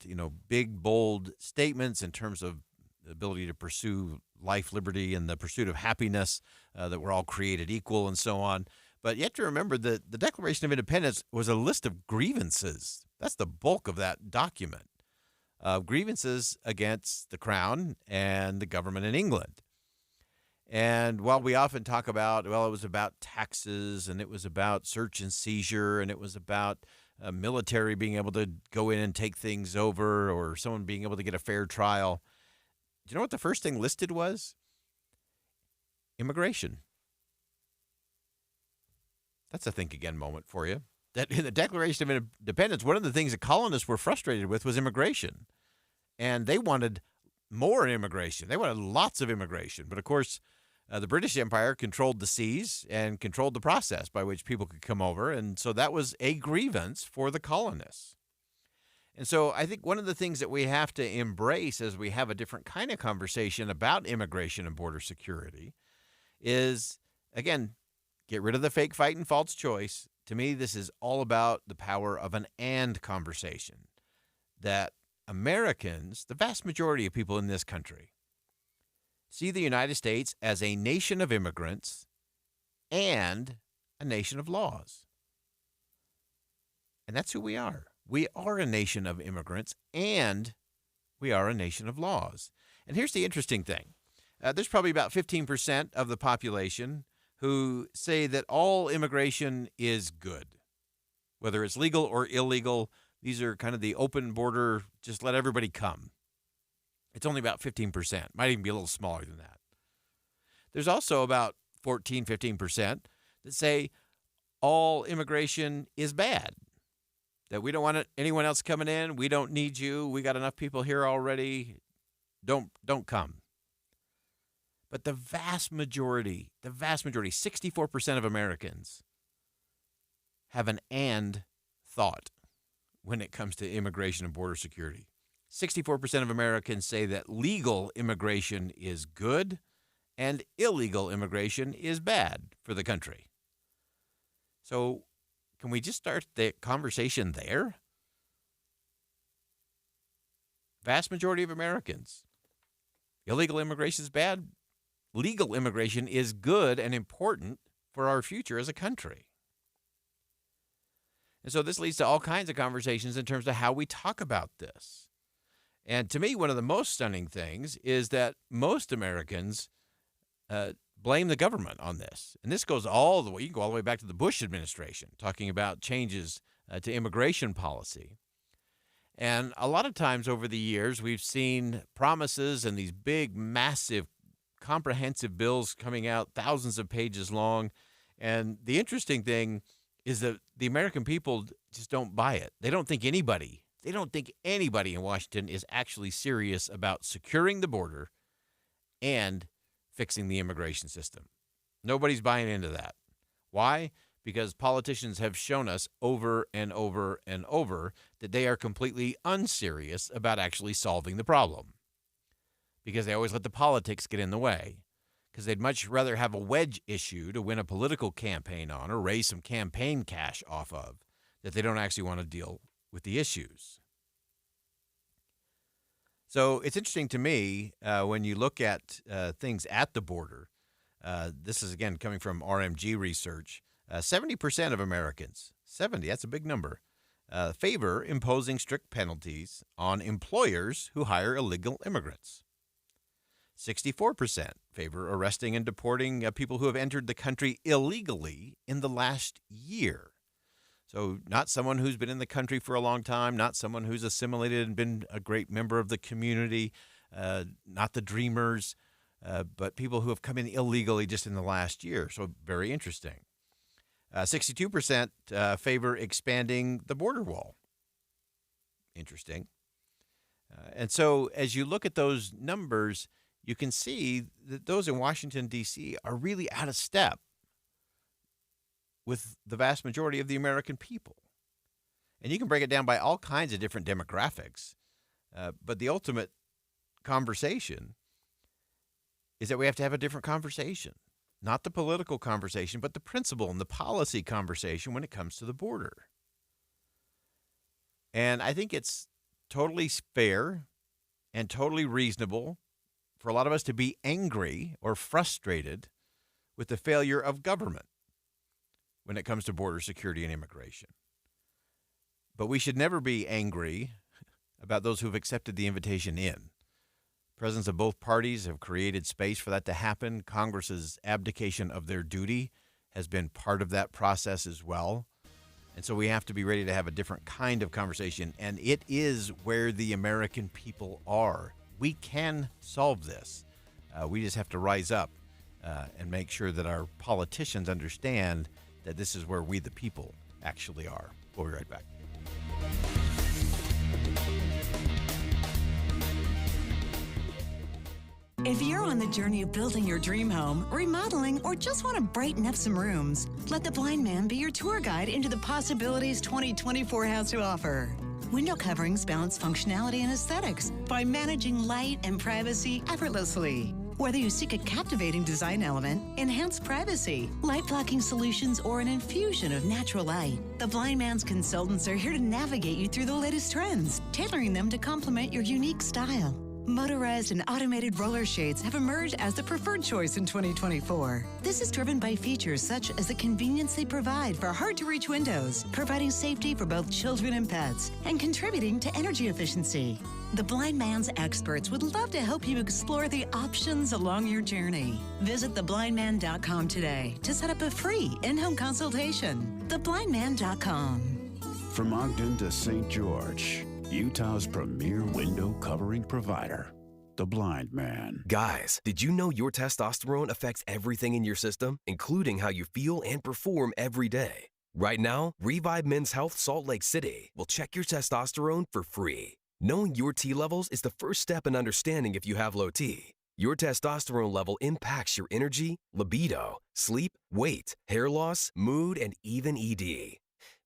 big, bold statements in terms of the ability to pursue life, liberty, and the pursuit of happiness, that we're all created equal and so on. But you have to remember that the Declaration of Independence was a list of grievances. That's the bulk of that document, grievances against the Crown and the government in England. And while we often talk about, it was about taxes and it was about search and seizure and it was about military being able to go in and take things over or someone being able to get a fair trial, do you know what the first thing listed was? Immigration. That's a think again moment for you. That in the Declaration of Independence, one of the things the colonists were frustrated with was immigration. And they wanted more immigration. They wanted lots of immigration. But of course, the British Empire controlled the seas and controlled the process by which people could come over. And so that was a grievance for the colonists. And so I think one of the things that we have to embrace as we have a different kind of conversation about immigration and border security is, again, get rid of the fake fight and false choice. To me, this is all about the power of an and conversation. That Americans, the vast majority of people in this country, see the United States as a nation of immigrants and a nation of laws. And that's who we are. We are a nation of immigrants, and we are a nation of laws. And here's the interesting thing. There's probably about 15% of the population who say that all immigration is good, whether it's legal or illegal. These are kind of the open border, just let everybody come. It's only about 15%. Might even be a little smaller than that. There's also about 14, 15% that say all immigration is bad, that we don't want anyone else coming in. We don't need you. We got enough people here already. Don't come. But the vast majority, 64% of Americans have an "and" thought when it comes to immigration and border security. 64% of Americans say that legal immigration is good and illegal immigration is bad for the country. So can we just start the conversation there? Vast majority of Americans. Illegal immigration is bad. Legal immigration is good and important for our future as a country. And so this leads to all kinds of conversations in terms of how we talk about this. And to me, one of the most stunning things is that most Americans blame the government on this. And this goes all the way, you can go all the way back to the Bush administration, talking about changes to immigration policy. And a lot of times over the years, we've seen promises and these big, massive, comprehensive bills coming out, thousands of pages long. And the interesting thing is that the American people just don't buy it. They don't think anybody in Washington is actually serious about securing the border and fixing the immigration system. Nobody's buying into that. Why? Because politicians have shown us over and over and over that they are completely unserious about actually solving the problem. Because they always let the politics get in the way. Because they'd much rather have a wedge issue to win a political campaign on or raise some campaign cash off of, that they don't actually want to deal with the issues. So it's interesting to me when you look at things at the border. This is, again, coming from RMG research. 70% of Americans, 70, that's a big number, favor imposing strict penalties on employers who hire illegal immigrants. 64% favor arresting and deporting people who have entered the country illegally in the last year. So not someone who's been in the country for a long time, not someone who's assimilated and been a great member of the community, not the dreamers, but people who have come in illegally just in the last year. So very interesting. 62% favor expanding the border wall. Interesting. And so as you look at those numbers, you can see that those in Washington, D.C. are really out of step with the vast majority of the American people. And you can break it down by all kinds of different demographics. But the ultimate conversation is that we have to have a different conversation. Not the political conversation, but the principle and the policy conversation when it comes to the border. And I think it's totally fair and totally reasonable for a lot of us to be angry or frustrated with the failure of government when it comes to border security and immigration. But we should never be angry about those who have accepted the invitation in. Presidents of both parties have created space for that to happen. Congress's abdication of their duty has been part of that process as well. And so we have to be ready to have a different kind of conversation. And it is where the American people are. We can solve this. We just have to rise up and make sure that our politicians understand that this is where we, the people, actually are. We'll be right back. If you're on the journey of building your dream home, remodeling, or just want to brighten up some rooms, let the Blind Man be your tour guide into the possibilities 2024 has to offer. Window coverings balance functionality and aesthetics by managing light and privacy effortlessly. Whether you seek a captivating design element, enhanced privacy, light blocking solutions, or an infusion of natural light, the Blind Man's consultants are here to navigate you through the latest trends, tailoring them to complement your unique style. Motorized and automated roller shades have emerged as the preferred choice in 2024. This is driven by features such as the convenience they provide for hard-to-reach windows, providing safety for both children and pets, and contributing to energy efficiency. The Blind Man's experts would love to help you explore the options along your journey. Visit theblindman.com today to set up a free in-home consultation. Theblindman.com. From Ogden to St. George, Utah's premier window covering provider, The Blind Man. Guys, did you know your testosterone affects everything in your system, including how you feel and perform every day? Right now, Revive Men's Health Salt Lake City will check your testosterone for free. Knowing your T levels is the first step in understanding if you have low T. Your testosterone level impacts your energy, libido, sleep, weight, hair loss, mood, and even ED.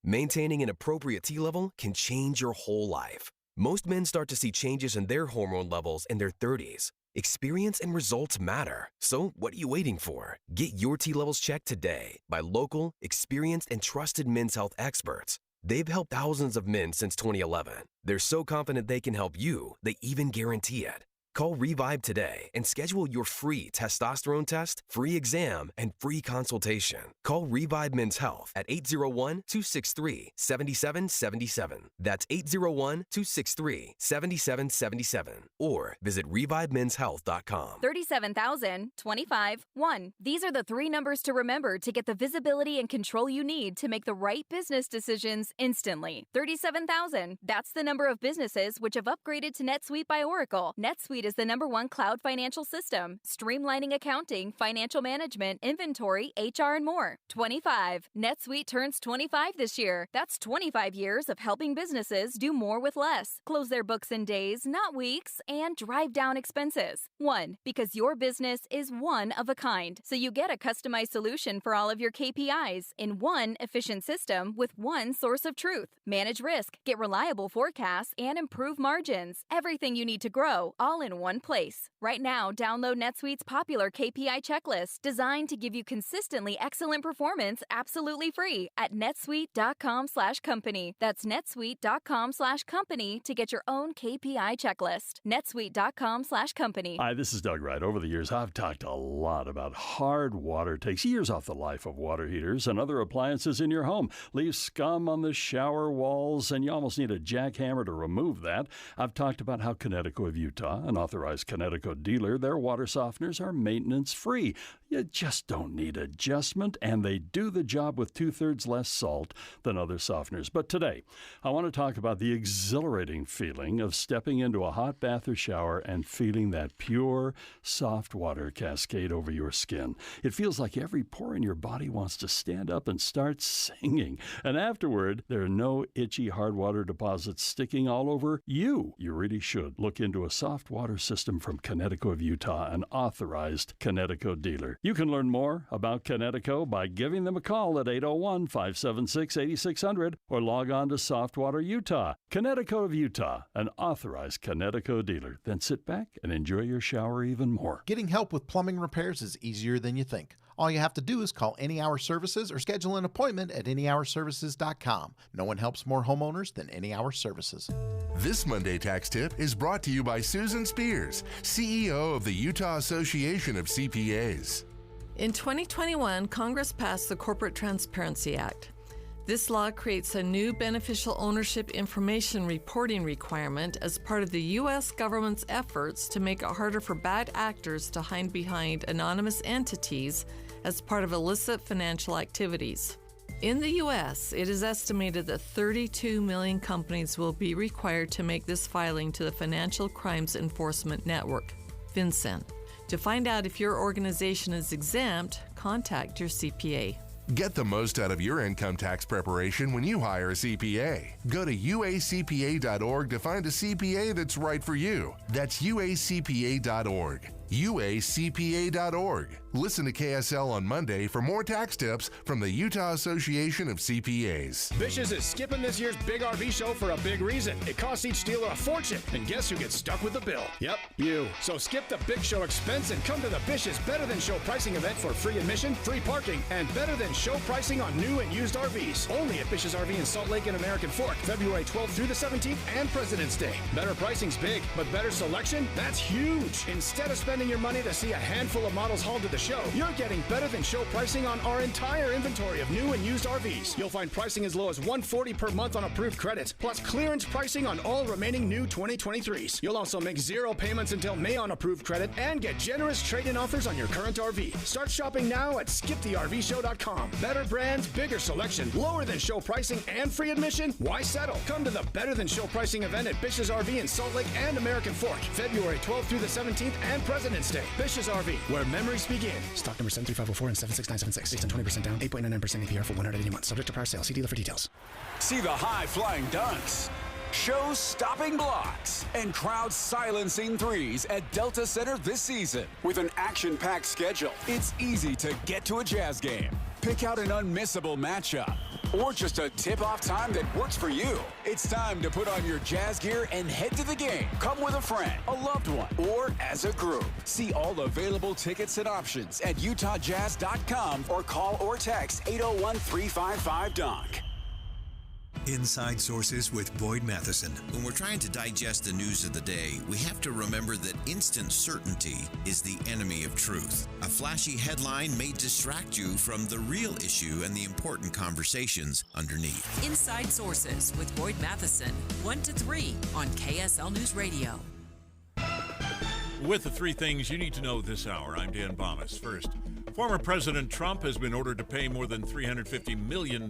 Maintaining an appropriate T level can change your whole life. Most men start to see changes in their hormone levels in their 30s. Experience and results matter. So what are you waiting for? Get your T levels checked today by local, experienced, and trusted men's health experts. They've helped thousands of men since 2011. They're so confident they can help you, they even guarantee it. Call Revive today and schedule your free testosterone test, free exam, and free consultation. Call Revive Men's Health at 801-263-7777. That's 801-263-7777. Or visit ReviveMen'sHealth.com. 37,000, 25, 1. These are the three numbers to remember to get the visibility and control you need to make the right business decisions instantly. 37,000. That's the number of businesses which have upgraded to NetSuite by Oracle. NetSuite is the #1 cloud financial system, streamlining accounting, financial management, inventory, HR, and more. 25. NetSuite turns 25 this year. That's 25 years of helping businesses do more with less, close their books in days, not weeks, and drive down expenses. 1. Because your business is one of a kind, so you get a customized solution for all of your KPIs in one efficient system with one source of truth. Manage risk, get reliable forecasts, and improve margins. Everything you need to grow, all in one place. Right now, download NetSuite's popular KPI checklist designed to give you consistently excellent performance absolutely free at netsuite.com/company. That's netsuite.com/company to get your own KPI checklist. netsuite.com/company. Hi, this is Doug Wright. Over the years, I've talked a lot about hard water takes years off the life of water heaters and other appliances in your home. Leaves scum on the shower walls, and you almost need a jackhammer to remove that. I've talked about how Connecticut of Utah, an authorized Connecticut dealer, their water softeners are maintenance-free. You just don't need adjustment, and they do the job with 2/3 less salt than other softeners. But today, I want to talk about the exhilarating feeling of stepping into a hot bath or shower and feeling that pure, soft water cascade over your skin. It feels like every pore in your body wants to stand up and start singing. And afterward, there are no itchy hard water deposits sticking all over you. You really should look into a soft water system from Connecticut of Utah, an authorized Connecticut dealer. You can learn more about Connecticut by giving them a call at 801-576-8600 or log on to Softwater Utah. Connecticut of Utah, an authorized Connecticut dealer. Then sit back and enjoy your shower even more. Getting help with plumbing repairs is easier than you think. All you have to do is call Any Hour Services or schedule an appointment at anyhourservices.com. No one helps more homeowners than Any Hour Services. This Monday Tax Tip is brought to you by Susan Spears, CEO of the Utah Association of CPAs. In 2021, Congress passed the Corporate Transparency Act. This law creates a new beneficial ownership information reporting requirement as part of the U.S. government's efforts to make it harder for bad actors to hide behind anonymous entities as part of illicit financial activities. In the U.S., it is estimated that 32 million companies will be required to make this filing to the Financial Crimes Enforcement Network, FinCEN. To find out if your organization is exempt, contact your CPA. Get the most out of your income tax preparation when you hire a CPA. Go to uacpa.org to find a CPA that's right for you. That's uacpa.org. uacpa.org. Listen to KSL on Monday for more tax tips from the Utah Association of CPAs. Bish's is skipping this year's big RV show for a big reason. It costs each dealer a fortune, and guess who gets stuck with the bill? Yep, you. So skip the big show expense and come to the Bish's Better Than Show pricing event for free admission, free parking, and better than show pricing on new and used RVs. Only at Bish's RV in Salt Lake and American Fork, February 12th through the 17th and President's Day. Better pricing's big, but better selection? That's huge. Instead of spending your money to see a handful of models hauled to the show, you're getting better than show pricing on our entire inventory of new and used RVs. You'll find pricing as low as $140 per month on approved credits, plus clearance pricing on all remaining new 2023s. You'll also make 0 payments until May on approved credit and get generous trade-in offers on your current RV. Start shopping now at skipthervshow.com. Better brands, bigger selection, lower than show pricing, and free admission? Why settle? Come to the Better Than Show pricing event at Bish's RV in Salt Lake and American Fork, February 12th through the 17th and President's Day. Bish's RV, where memories begin. Stock number 73504 and 76976. Based on 20% down, 8.99% APR for 180 months. Subject to prior sale. See dealer for details. See the high-flying dunks, show-stopping blocks, and crowd-silencing threes at Delta Center this season. With an action-packed schedule, it's easy to get to a Jazz game. Pick out an unmissable matchup, or just a tip-off time that works for you. It's time to put on your Jazz gear and head to the game. Come with a friend, a loved one, or as a group. See all available tickets and options at utahjazz.com or call or text 801-355-DUNK. Inside Sources with Boyd Matheson. When we're trying to digest the news of the day, we have to remember that instant certainty is the enemy of truth. A flashy headline may distract you from the real issue and the important conversations underneath. Inside Sources with Boyd Matheson, 1 to 3 on KSL News Radio. With the 3 things you need to know this hour, I'm Dan Bomas. First, former President Trump has been ordered to pay more than $350 million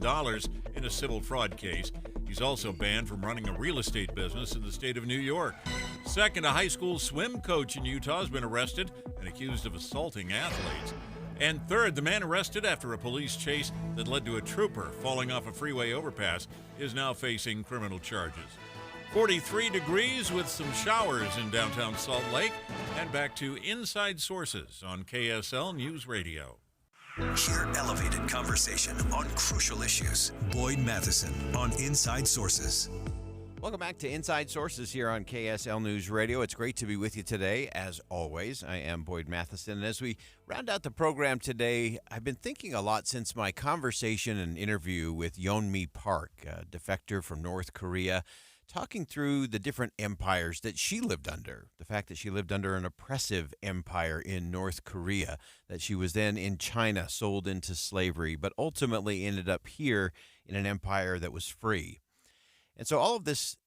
in a civil fraud case. He's also banned from running a real estate business in the state of New York. Second, a high school swim coach in Utah has been arrested and accused of assaulting athletes. And third, the man arrested after a police chase that led to a trooper falling off a freeway overpass is now facing criminal charges. 43 degrees with some showers in downtown Salt Lake. And back to Inside Sources on KSL News Radio. Hear elevated conversation on crucial issues. Boyd Matheson on Inside Sources. Welcome back to Inside Sources here on KSL News Radio. It's great to be with you today, as always. I am Boyd Matheson, and as we round out the program today, I've been thinking a lot since my conversation and interview with Yeonmi Park, a defector from North Korea, talking through the different empires that she lived under, the fact that she lived under an oppressive empire in North Korea, that she was then in China, sold into slavery, but ultimately ended up here in an empire that was free. And so all of this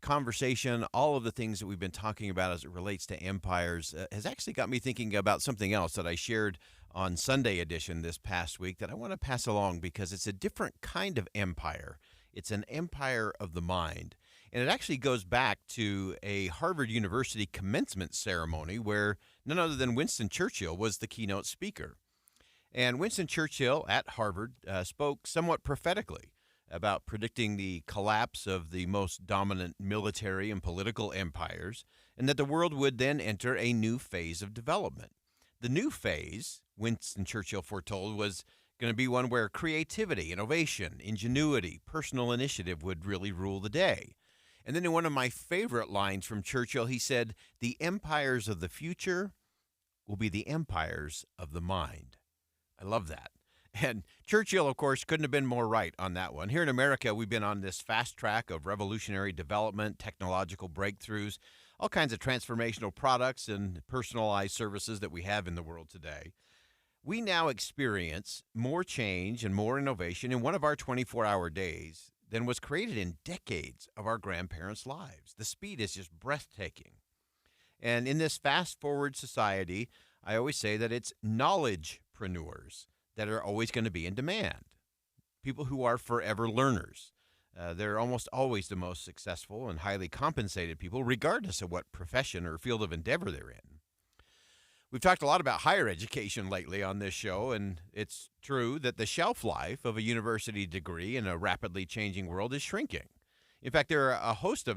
conversation, all of the things that we've been talking about as it relates to empires has actually got me thinking about something else that I shared on Sunday edition this past week that I want to pass along because it's a different kind of empire. It's an empire of the mind. And it actually goes back to a Harvard University commencement ceremony where none other than Winston Churchill was the keynote speaker. And Winston Churchill at Harvard spoke somewhat prophetically about predicting the collapse of the most dominant military and political empires, and that the world would then enter a new phase of development. The new phase, Winston Churchill foretold, was going to be one where creativity, innovation, ingenuity, personal initiative would really rule the day. And then in one of my favorite lines from Churchill, he said, "The empires of the future will be the empires of the mind." I love that. And Churchill, of course, couldn't have been more right on that one. Here in America, we've been on this fast track of revolutionary development, technological breakthroughs, all kinds of transformational products and personalized services that we have in the world today. We now experience more change and more innovation in one of our 24-hour days than was created in decades of our grandparents' lives. The speed is just breathtaking. And in this fast-forward society, I always say that it's knowledgepreneurs that are always going to be in demand. People who are forever learners. They're almost always the most successful and highly compensated people, regardless of what profession or field of endeavor they're in. We've talked a lot about higher education lately on this show, and it's true that the shelf life of a university degree in a rapidly changing world is shrinking. In fact, there are a host of